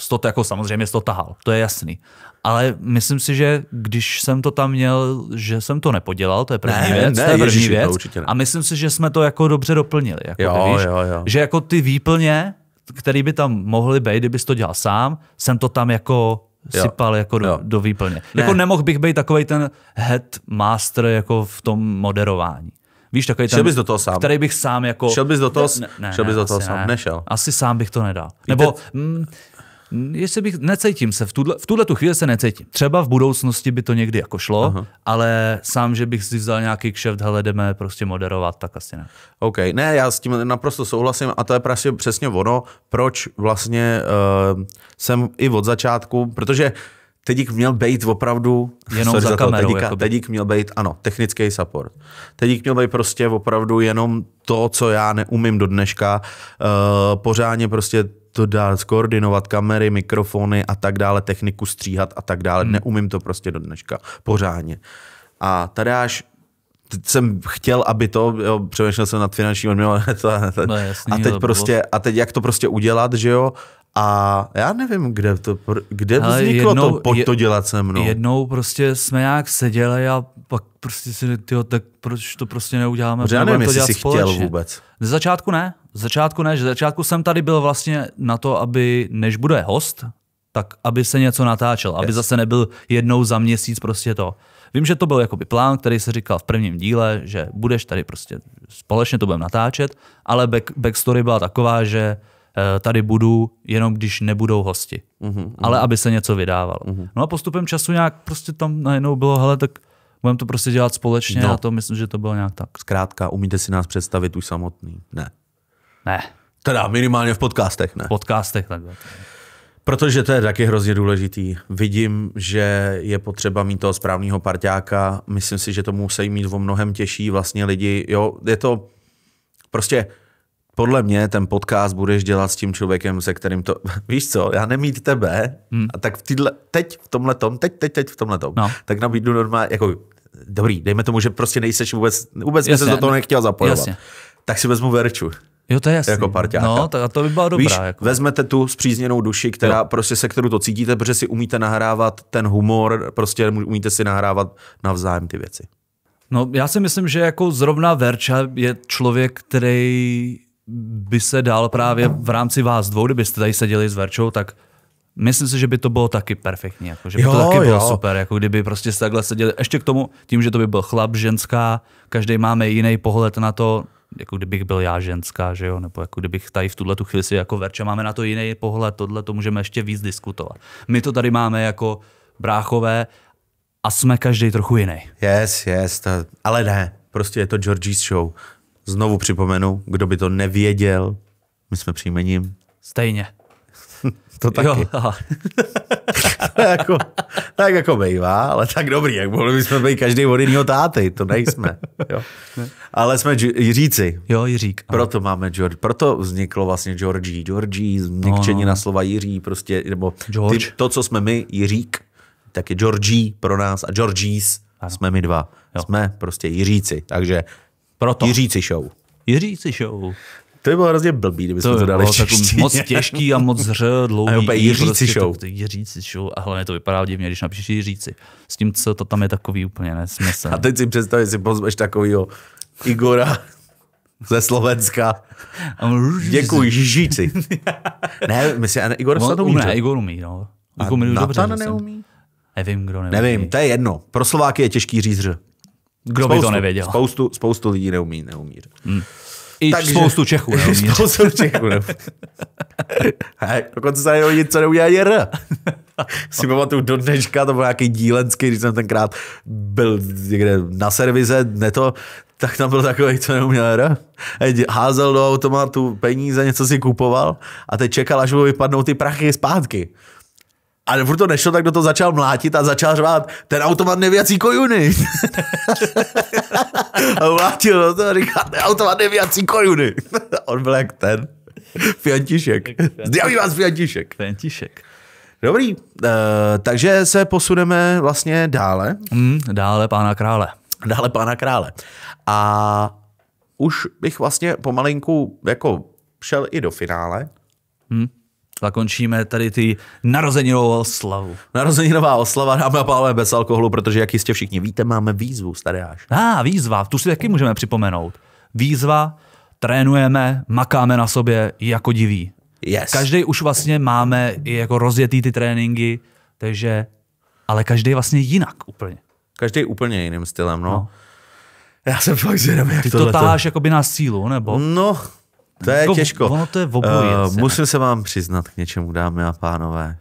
to jako samozřejmě to tahal, to je jasný. Ale myslím si, že když jsem to tam měl, že jsem to nepodělal, to je první věc. To je první věc. A myslím si, že jsme to jako dobře doplnili. Jako, víš, že jako ty výplně, které by tam mohly být, kdybys to dělal sám, jsem to tam jako sypal jako do výplně. Jako nemohl bych být takovej ten headmaster jako v tom moderování. Víš, takový ten, bys do toho sám. Který bych sám jako... Šel bys do toho, sám? Nešel. Asi sám bych to nedal. Nebo... Jestli bych, necítím se, v tuhle tu chvíli se necítím. Třeba v budoucnosti by to někdy jako šlo, ale sám, že bych si vzal nějaký kšeft, hele, jdeme prostě moderovat, tak asi ne. OK, ne, já s tím naprosto souhlasím a to je prostě přesně ono, proč vlastně jsem i od začátku, protože Tedík měl být opravdu... Jenom za kamerou. Tedík měl být, ano, technický support. Tedík měl být prostě opravdu jenom to, co já neumím do dneška, pořádně prostě to dát, skoordinovat kamery, mikrofony a tak dále, techniku stříhat a tak dále. Neumím to prostě do dneška pořádně. A tady až jsem chtěl, aby to, přemýšlel jsem nad finanční odměnou, a teď jak to prostě udělat, že jo? A já nevím, kde vzniklo pojď to dělat se mnou. Jednou prostě jsme nějak seděli a pak prostě si, tak proč to prostě neuděláme? Já nevím, jestli jsi chtěl vůbec. Ze začátku ne, že začátku jsem tady byl vlastně na to, aby než bude host, tak aby se něco natáčel, aby zase nebyl jednou za měsíc prostě to. Vím, že to byl jakoby plán, který se říkal v prvním díle, že budeš tady prostě společně to budeme natáčet, ale backstory byla taková, že tady budu jenom když nebudou hosti. Ale aby se něco vydávalo. No a postupem času nějak prostě tam najednou bylo, hele, tak budeme to prostě dělat společně a to myslím, že to bylo nějak tak. Zkrátka, umíte si nás představit už samotný? Ne. Teda minimálně v podcastech, ne? V podcastech, takhle. Protože to je taky hrozně důležitý. Vidím, že je potřeba mít toho správného parťáka. Myslím si, že to musí mít o mnohem těžší vlastně lidi. Jo, je to prostě... Podle mě ten podcast budeš dělat s tím člověkem, se kterým to... Víš co, já nemít tebe, a tak teď v tomhletom, tak nabídnu normálně, jako dobrý, dejme tomu, že prostě nejseš vůbec jasně, se do toho nechtěl zapojovat. Jasně. Tak si vezmu Verču. Jo, to je jasný. Jako parťáka. No, to by byla dobrá. Víš, jako. vezmete tu spřízněnou duši, která prostě se kterou to cítíte, protože si umíte nahrávat ten humor, prostě umíte si nahrávat navzájem ty věci. No, já si myslím, že jako zrovna Verča je člověk, který by se dal právě v rámci vás dvou, kdybyste tady seděli s Verčou, tak myslím si, že by to bylo taky perfektní, jako, že by to taky bylo super, jako kdyby prostě se takhle seděli. Ještě k tomu, tím, že to by byl chlap, ženská, každý máme jiný pohled na to, jako kdybych byl já ženská, že jo, nebo jako kdybych tady v tuhletu chvíli si jako Verča, máme na to jiný pohled, tohle to můžeme ještě víc diskutovat. My to tady máme jako bráchové a jsme každý trochu jiný. Yes, ale ne, prostě je to Georgie's Show. Znovu připomenu, kdo by to nevěděl, my jsme příjmením. Stejně. To taky. Jo, aha. tak jako bejvá, ale tak dobrý, jak mohli bychom být každý od jiného táty, to nejsme. Jo. Ale jsme Jiříci. Jo, Jiřík. Proto máme proto vzniklo vlastně Georgie, změkčení na slova Jiří, prostě, nebo to, co jsme my, Jiřík, tak je Georgie pro nás a Georgies jsme my dva. Jo. Jsme prostě Jiříci, takže proto. Jiříci show. Jiříci show. To by bylo hrozně blbý, kdybychom to dali v češtině. Moc těžký a moc dlouhý. A Jiříci show. Jiříci show. A hlavně to vypadá divně, když napíšeš Jiříci. S tím, co to tam je takový úplně nesmysl. A teď si představ, že si pozveš takovýho Igora ze Slovenska. Děkuji, Jiříci. Ne, myslím, Igor se to umí. Ne, Igor umí, no. Natan neumí? Nevím, kdo neumí. Nevím, to je jedno. Pro Slováky je těžký říct ř. Kdo by to nevěděl? Spoustu lidí neumí. I takže, spoustu Čechů neumí. Spoustu Čechů neumí. Dokonce se neumí nic, co neumí ani R. Si pamatuju do dneška, to byl nějaký dílenský, když jsem tenkrát byl někde na servize, tak tam byl takový, co neuměl R. Házel do automatu peníze, něco si kupoval a teď čekal, až mu vypadnou ty prachy zpátky. A furt to nešlo, tak do toho začal mlátit a začal řvát, ten automat nevěcí kojuny. A mlátil to a říká, ten automat nevěcí kojuny. On byl jak ten Fiantišek. Zdraví vás Fiantišek. Dobrý, takže se posuneme vlastně dále. Dále Pána krále. A už bych vlastně pomalinku jako šel i do finále. Zakončíme tady ty narozeninovou oslavu. Narozeninová oslava, dáme a pánové, bez alkoholu, protože jak jistě všichni víte, máme výzvu, Tadeáš. Výzva, tu si taky můžeme připomenout. Výzva, trénujeme, makáme na sobě jako diví. Yes. Každý už vlastně máme i jako rozjetý ty tréninky, takže, ale každý vlastně jinak úplně. Každý úplně jiným stylem, no. Já jsem fakt zvědavý, jak ty to táháš jakoby na sílu, nebo? No, to je těžko. Ono to je v obojí. Musím se vám přiznat k něčemu, dámy a pánové.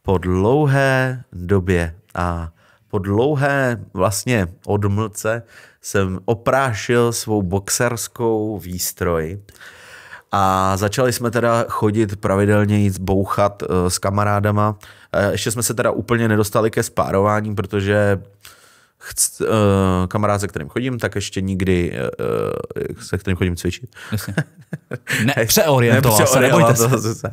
Po dlouhé době a po dlouhé vlastně odmlce jsem oprášil svou boxerskou výstroj a začali jsme teda chodit pravidelně jít bouchat s kamarádama. Ještě jsme se teda úplně nedostali ke spárování, protože kamarád, se kterým chodím, tak ještě nikdy se kterým chodím cvičit. Přeorientoval se, nebojte se.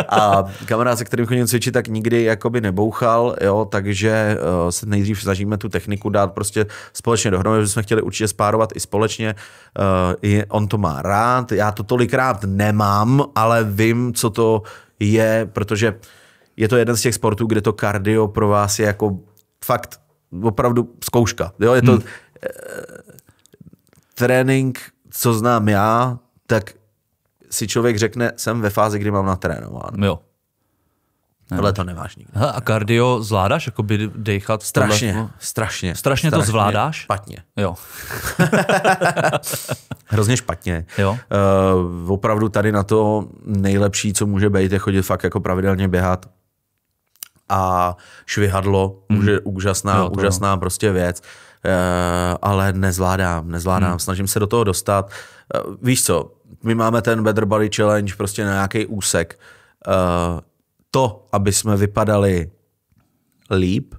A kamarád, se kterým chodím cvičit, tak nikdy jakoby nebouchal, jo, takže se nejdřív snažíme tu techniku dát prostě společně dohromady, že jsme chtěli určitě spárovat i společně. On to má rád, já to tolikrát nemám, ale vím, co to je, protože je to jeden z těch sportů, kde to kardio pro vás je jako fakt opravdu zkouška. Jo? Je to trénink, co znám já, tak si člověk řekne, jsem ve fázi, kdy mám natrénováno. Jo. Ale to nemáš nikdy. A kardio zvládáš, jakoby dejchat? Strašně to zvládáš? Špatně. Jo. Hrozně špatně. Jo. Opravdu tady na to nejlepší, co může být, je chodit fakt jako pravidelně běhat. A švihadlo, úžasná prostě věc, ale nezvládám, snažím se do toho dostat. Víš co, my máme ten Better Body Challenge prostě na nějaký úsek. To, aby jsme vypadali líp,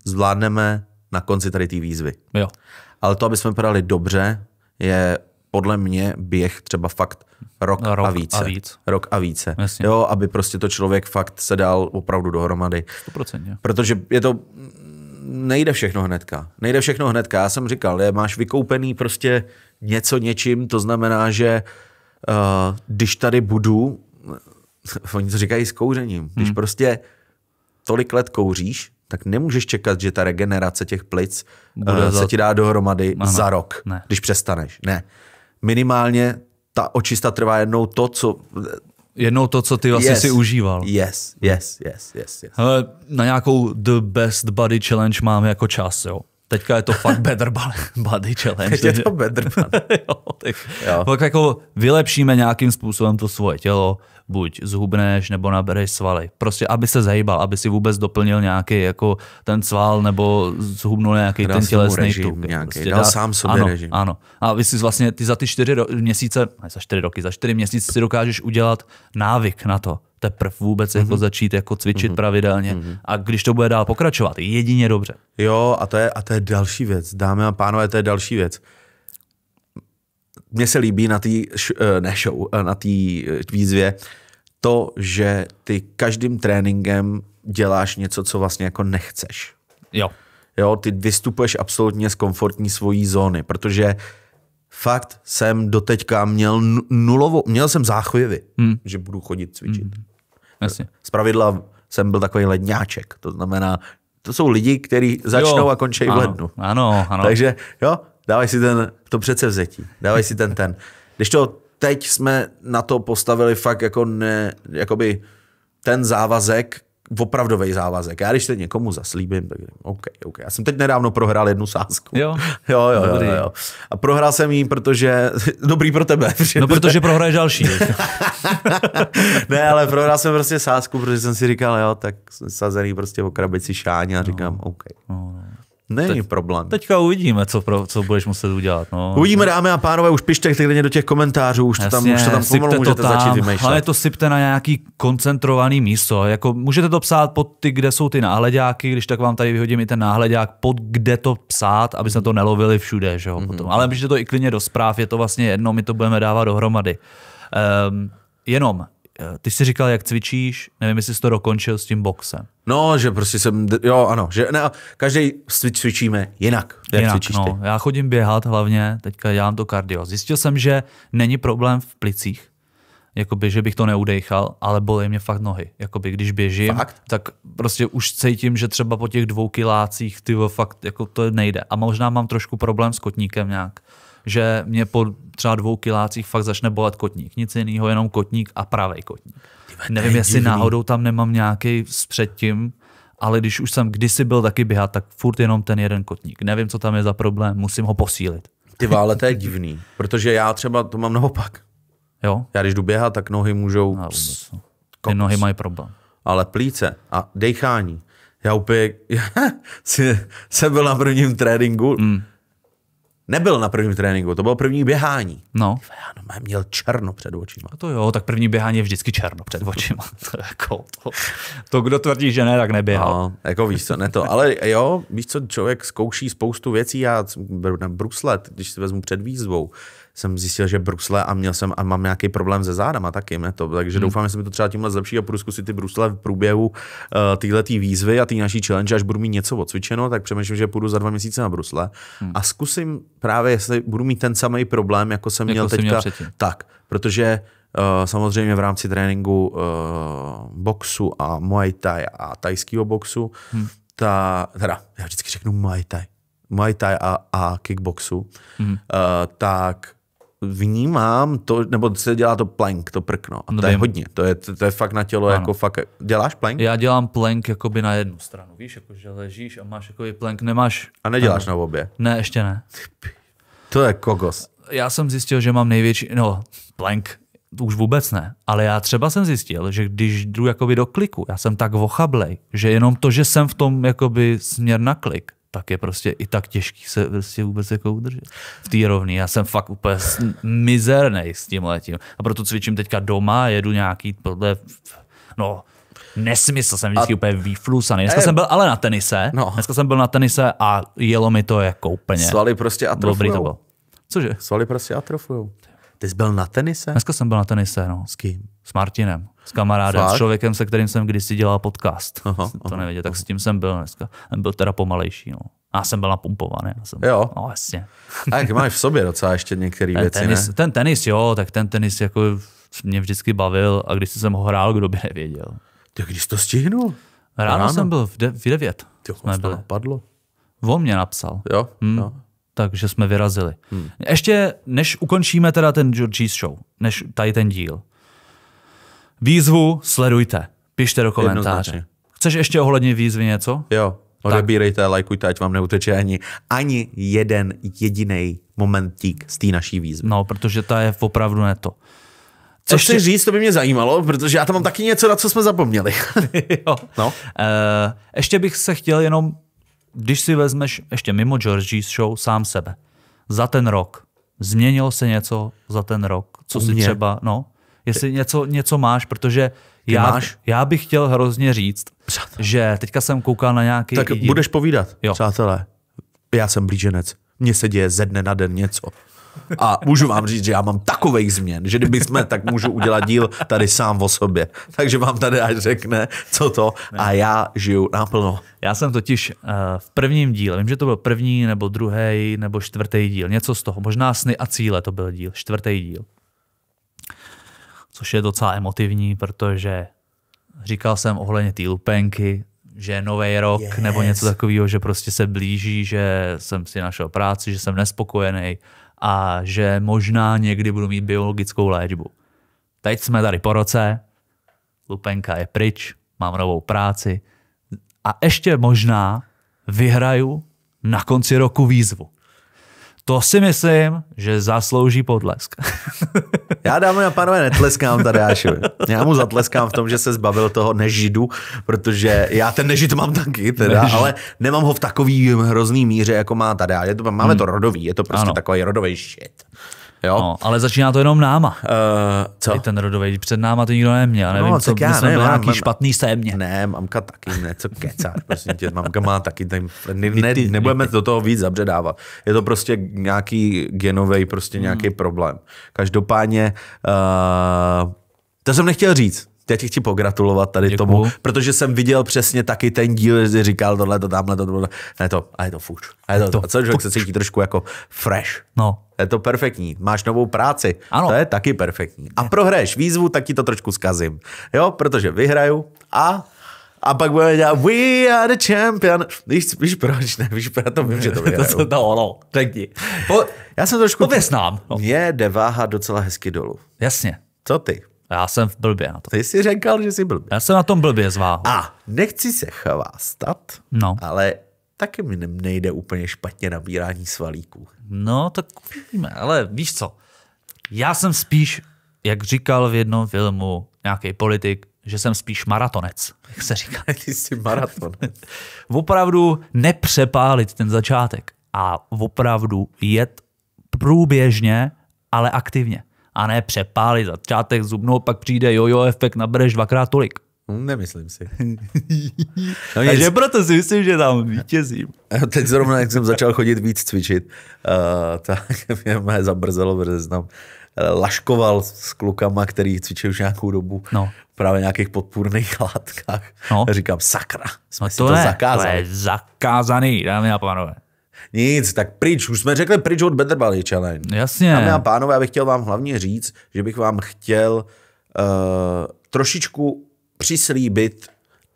zvládneme na konci tady té výzvy. Jo. Ale to, aby jsme vypadali dobře, je podle mě běh třeba fakt rok a více. Jo, aby prostě to člověk fakt se dal opravdu dohromady. 100%. Protože je to, nejde všechno hnedka. Já jsem říkal, máš vykoupený prostě něco něčím, to znamená, že když tady budu, oni to říkají s kouřením, když prostě tolik let kouříš, tak nemůžeš čekat, že ta regenerace těch plic se ti dá dohromady za rok, když přestaneš. Ne. Minimálně ta očista trvá jednou to, co ty vlastně si užíval. Yes. Hele, na nějakou The Best Body Challenge máme jako čas, jo. Teďka je to fakt Better Body Challenge. Teď je to Better Body. Tak jako vylepšíme nějakým způsobem to svoje tělo, buď zhubneš, nebo nabereš svaly. Prostě, aby se zahýbal, aby si vůbec doplnil nějaký jako ten sval, nebo zhubnul nějaký ten tělesný tuk. Prostě dal sám sobě režim. Ano. A vy si vlastně ty za ty 4 měsíce, ne za 4 roky, za 4 měsíce si dokážeš udělat návyk na to. Teprve vůbec jako začít jako cvičit pravidelně. A když to bude dál pokračovat, jedině dobře. Jo, a to je další věc. Dámy a pánové, to je další věc. Mně se líbí na té výzvě to, že ty každým tréninkem děláš něco, co vlastně jako nechceš. Jo, ty vystupuješ absolutně z komfortní svojí zóny, protože fakt jsem doteďka měl jsem záchvěvy, že budu chodit cvičit. Jasně. Zpravidla jsem byl takový ledňáček, to znamená, to jsou lidi, kteří začnou a končí v lednu. Ano. Takže jo, dávaj si to předsevzetí, dávaj si ten. Když to teď jsme na to postavili fakt jako jakoby ten závazek, opravdový závazek. Já když teď někomu zaslíbím, tak OK. Já jsem teď nedávno prohrál jednu sázku. Jo. A prohrál jsem jí, protože dobrý pro tebe. Protože prohraješ další. Ne, ale prohrál jsem prostě sázku, protože jsem si říkal, jo, tak sazený prostě o krabici šáň a říkám, OK. Není problém. Teďka uvidíme, co budeš muset udělat. No. Uvidíme, dámy a pánové, už pište klidně do těch komentářů, už to tam pomalu můžete začít vymýšlet. Ale to sypte na nějaký koncentrovaný místo. Jako, můžete to psát pod ty, kde jsou ty náhledáky, když tak vám tady vyhodím i ten náhledák, pod kde to psát, aby jsme to nelovili všude. Že? Potom. Ale můžete to i klidně do zpráv, je to vlastně jedno, my to budeme dávat dohromady. Jenom, ty jsi říkal, jak cvičíš, nevím, jestli jsi to dokončil s tím boxem. No, že prostě že každý cvičíme jinak. Jak cvičíš ty? Já chodím běhat hlavně, teďka dělám to kardio. Zjistil jsem, že není problém v plicích, jakoby, že bych to neudejchal, ale bolí mě fakt nohy. Jakoby, když běžím, tak prostě už cítím, že třeba po těch 2 kilácích fakt jako to nejde. A možná mám trošku problém s kotníkem nějak, že mě po třeba 2 kilácích fakt začne bolet kotník. Nic jiného, jenom kotník a pravej kotník. Nevím, jestli náhodou tam nemám nějaký předtím, ale když už jsem kdysi byl taky běhat, tak furt jenom ten jeden kotník. Nevím, co tam je za problém, musím ho posílit. Ty ale to je divný, protože já třeba to mám naopak. Jo? Já když jdu běhat, tak nohy můžou... Ty nohy mají problém. Ale plíce a dejchání. Já úplně jsem byl na prvním tréninku, nebyl na prvním tréninku, to bylo první běhání. No. Já měl černo před očima. To jo, tak první běhání je vždycky černo před očima. To kdo tvrdí, že ne, tak neběhal. No, jako víš co, ne to. Ale jo, víš co, člověk zkouší spoustu věcí. Já beru na brusle, když si vezmu před výzvou, jsem zjistil, že brusle a mám nějaký problém se zádama taky, ne to. Takže doufám, že se mi to třeba tímhle zlepší a budu zkusit ty brusle v průběhu téhletý výzvy a té naší challenge, až budu mít něco odcvičeno, tak přemýšlím, že půjdu za 2 měsíce na brusle a zkusím právě, jestli budu mít ten samý problém, jako jsem měl teďka. Tak, protože samozřejmě v rámci tréninku boxu a muay thai a thajského boxu, já vždycky řeknu muay thai a kickboxu, tak vnímám to, nebo se dělá to plank, to prkno. A to je hodně. To je fakt na tělo, jako fakt. Děláš plank? Já dělám plank jakoby na jednu stranu. Víš, jako, že ležíš a máš jakoby plank, nemáš... A neděláš na obě? Ne, ještě ne. To je kokos. Já jsem zjistil, že mám největší, plank už vůbec ne, ale já třeba jsem zjistil, že když jdu jakoby do kliku, já jsem tak ochablej, že jenom to, že jsem v tom jakoby směr na klik, tak je prostě i tak těžký se prostě vůbec jako udržet. V té rovný. Já jsem fakt úplně mizernej s tím letím. A proto cvičím teďka doma, jedu nějaký nesmysl, jsem vždycky úplně vyflusaný. Dneska jsem byl ale na tenise. Dneska jsem byl na tenise a jelo mi to jako úplně. Svaly prostě atrofujou. Dobrý to bylo. Cože? Svaly prostě atrofujou. Ty jsi byl na tenise? Dneska jsem byl na tenise, no. S kým? S Martinem, s kamarádem, s člověkem, se kterým jsem kdysi dělal podcast. To nevěděl, tak s tím jsem byl dneska. Ten byl teda pomalejší, no. Já jsem byl napumpovaný. Jo. No, jasně. A jak máš v sobě docela ještě některé věci, ne? Ten tenis, jo, tak ten tenis jako mě vždycky bavil a když jsem ho hrál, kdo by nevěděl. Tak když to stihnul? Ráno jsem byl v 9. Ty to napadlo. On mě napsal. Jo. Takže jsme vyrazili. Ještě než ukončíme teda ten Georgie's show, než tady ten díl. Výzvu sledujte, pište do komentáře. Chceš ještě ohledně výzvy něco? Jo, odebírejte, lajkujte, ať vám neuteče ani jeden jediný momentík z té naší výzvy. No, protože ta je opravdu ne to. Co chci říct, to by mě zajímalo, protože já tam mám taky něco, na co jsme zapomněli. Jo. No. Ještě bych se chtěl jenom, když si vezmeš ještě mimo Georgie's Show sám sebe, za ten rok, změnilo se něco za ten rok? Co si třeba, no, jestli něco máš, protože já bych chtěl hrozně říct, že teďka jsem koukal na nějaký Tak díl. budeš povídat, Jo. přátelé. Já jsem blíženec. Mně se děje ze dne na den něco. A můžu vám říct, že já mám takovej změn, že kdyby jsme, tak můžu udělat díl tady sám o sobě. Takže vám tady až řekne, co to a já žiju naplno. Já jsem totiž v prvním díle, vím, že to byl první nebo druhý nebo čtvrtý díl, něco z toho, možná Sny a cíle to byl díl, čtvrtý díl. Což je docela emotivní, protože říkal jsem ohledně té lupenky, že je nový rok nebo něco takového, že prostě se blíží, že jsem si našel práci, že jsem nespokojený a že možná někdy budu mít biologickou léčbu. Teď jsme tady po roce, lupenka je pryč, mám novou práci a ještě možná vyhraju na konci roku výzvu. To si myslím, že zaslouží potlesk. Já, dámy a pánové, netleskám Tadeášovi. Já mu zatleskám v tom, že se zbavil toho nežidu, protože já ten nežid mám taky, teda, ale nemám ho v takový hrozný míře, jako má Tadeáš. Máme to rodový, je to prostě takový rodový shit. Jo? No, ale začíná to jenom náma. Co? I ten rodový, před náma to nikdo neměl. Nevím, No, co, tak já jsme ne, byli mám- nějaký špatný sémě. Ne, mamka taky, ne, co kecáš, prosím tě, mamka má taky, nebudeme do toho víc zabředávat. Je to prostě nějaký genovej, prostě nějaký problém. Každopádně, to jsem nechtěl říct. Já ti chci pogratulovat tady Děkuju. tomu, protože jsem viděl přesně taky ten díl, že říkal tohle, tamhle, tohle. A je to fuč. A co člověk se cítí trošku jako fresh. No. Je to perfektní. Máš novou práci. Ano. To je taky perfektní. A prohraješ výzvu, tak ti to trošku zkazím. Jo, protože vyhraju a pak budeme dělat We are the champion. Víš proč? Ne, víš proč? Já to vím, že to vyhraju. No, řekni. Já jsem trošku... Pověz nám. No. Mně jde váha docela hezky dolů. Jasně. Co ty? Já jsem v blbě na to. Ty jsi říkal, že jsi blbý. Já jsem na tom blbě s váhou. A nechci se chvástat, No. ale taky mi nejde úplně špatně nabírání svalíků. No, tak uvidíme, ale víš co? Já jsem spíš, jak říkal v jednom filmu nějaký politik, že jsem spíš maratonec, jak se říká. Ty jsi maraton. Opravdu nepřepálit ten začátek a opravdu jet průběžně, ale aktivně. A ne přepálit začátek, zubnout, pak přijde jojo efekt, nabereš dvakrát tolik. Nemyslím si. No takže proto si myslím, že tam vítězím. Teď zrovna, jak jsem začal chodit víc cvičit, tak mě zabrzelo, protože jsem tam laškoval s klukama, který cvičí už nějakou dobu. No. Právě v nějakých podpůrných látkách. No. A říkám, sakra, jsme No si to zakázali. To je zakázaný, dámy a pánové. Nic, tak pryč, už jsme řekli pryč od Better Body Challenge. Jasně. Dámy a pánové, já bych chtěl vám hlavně říct, že bych vám chtěl trošičku přislíbit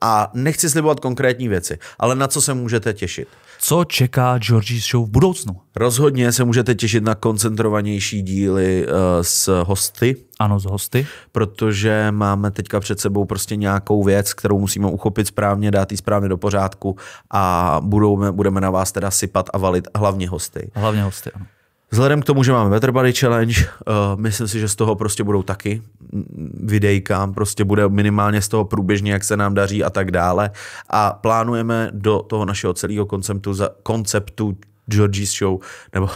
a nechci slibovat konkrétní věci, ale na co se můžete těšit. Co čeká Georgie's Show v budoucnu? Rozhodně se můžete těšit na koncentrovanější díly s hosty, Ano, z hosty. protože máme teďka před sebou prostě nějakou věc, kterou musíme uchopit správně, dát ji správně do pořádku a budeme na vás teda sypat a valit hlavně hosty. Hlavně hosty, ano. Vzhledem k tomu, že máme Better Body Challenge, myslím si, že z toho prostě budou taky videjka, prostě bude minimálně z toho průběžně, jak se nám daří a tak dále. A plánujeme do toho našeho celého konceptu Georgie's Show, nebo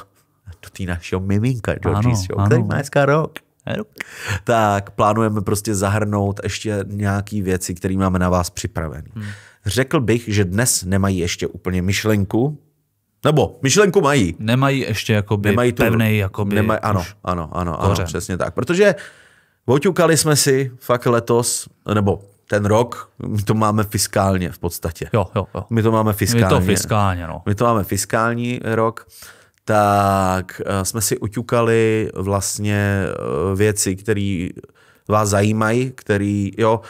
do té našeho miminka Georgie's Show, který má dneska rok. Tak plánujeme prostě zahrnout ještě nějaký věci, které máme na vás připravené. Řekl bych, že dnes nemají ještě úplně myšlenku, nebo myšlenku mají. Nemají ještě jakoby pevnej jakoby ano, přesně tak. Protože oťukali jsme si fakt letos, nebo ten rok, my to máme fiskálně v podstatě. Jo. My to máme fiskálně. My to fiskálně, no. My to máme fiskální rok, tak jsme si oťukali vlastně věci, které vás zajímají, který, jo.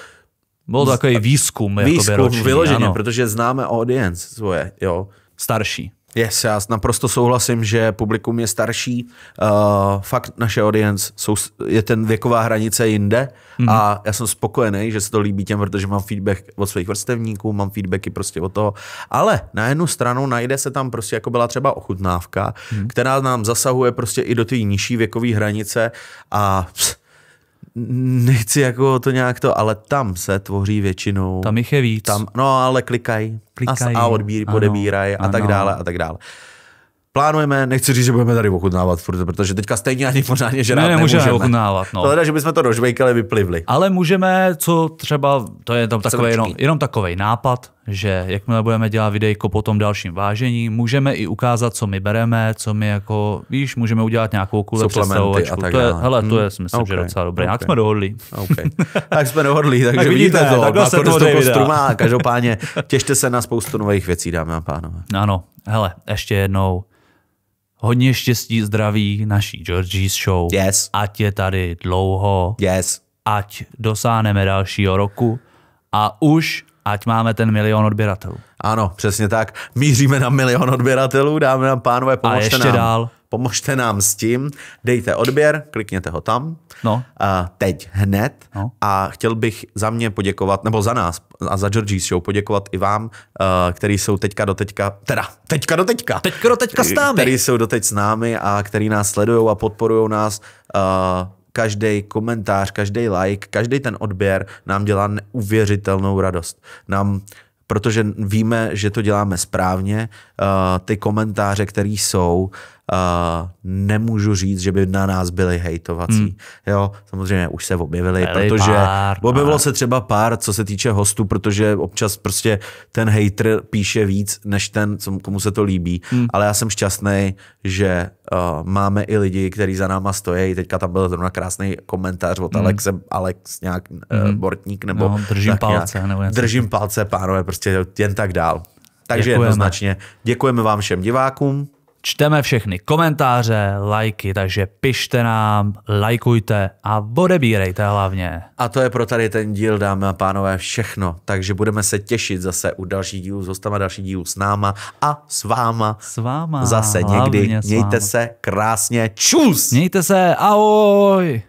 Byl to takový výzkum roční, vyloženě, ano. protože známe audience svoje, jo. Starší. Yes, já naprosto souhlasím, že publikum je starší. Fakt naše audience je ten věková hranice jinde a já jsem spokojený, že se to líbí těm, protože mám feedback od svých vrstevníků, mám feedbacky prostě od toho. Ale na jednu stranu najde se tam prostě, jako byla třeba ochutnávka, která nám zasahuje prostě i do té nižší věkové hranice a nechci jako to nějak to, ale tam se tvoří většinou. Tam jich je víc. Tam, no ale klikají a odebírají a tak dále a tak dále. Plánujeme, nechci říct, že budeme tady ochutnávat furt, protože teďka stejně ani pořádně žrát nemůžeme. Ochutnávat, no. To teda, že bychom to dožvejkali, vyplivli. Ale můžeme, co třeba, to je tam takový jenom takovej nápad, že jakmile budeme dělat videjko po tom dalším vážení, můžeme i ukázat, co my bereme, co my jako, víš, můžeme udělat nějakou představovačku. To je, myslím, že docela dobré. Jak jsme dohodli. Tak jsme dohodli, takže vidíte to. Takhle se to kostru. Každopádně těšte se na spoustu nových věcí, dámy a pánové. Ano, hele, ještě jednou. Hodně štěstí, zdraví naší Georgie's Show. Yes. Ať je tady dlouho. Yes. Ať dosáhneme dalšího roku. A už ať máme ten 1 000 000 odběratelů. Ano, přesně tak. Míříme na 1 000 000 odběratelů, dámy a pánové, pomožte nám. Dál. Pomožte nám s tím, dejte odběr, klikněte ho tam, teď hned a chtěl bych za mě poděkovat, nebo za nás a za Georgie's Show poděkovat i vám, který jsou teďka do teďka s námi. Který jsou doteď s námi a který nás sledujou a podporujou nás. Každý komentář, každý like, každý ten odběr nám dělá neuvěřitelnou radost. Protože víme, že to děláme správně, ty komentáře, které jsou, nemůžu říct, že by na nás byly hejtovací. Jo, samozřejmě už se objevily, protože objevilo se třeba pár, co se týče hostů, protože občas prostě ten hater píše víc, než ten, komu se to líbí. Ale já jsem šťastný, že máme i lidi, kteří za náma stojí. Teďka tam byl zrovna krásný komentář od Alex nějak Bortník, nebo držím palce. Držím palce, pánové, prostě jen tak dál. Takže jednoznačně děkujeme vám všem divákům. Čteme všechny komentáře, lajky, takže pište nám, lajkujte a odebírejte hlavně. A to je pro tady ten díl, dámy a pánové, všechno. Takže budeme se těšit zase u dalších dílů s hostama, dalších dílů s náma a s váma. S váma. Zase někdy. Mějte se krásně. Čus! Mějte se, ahoj!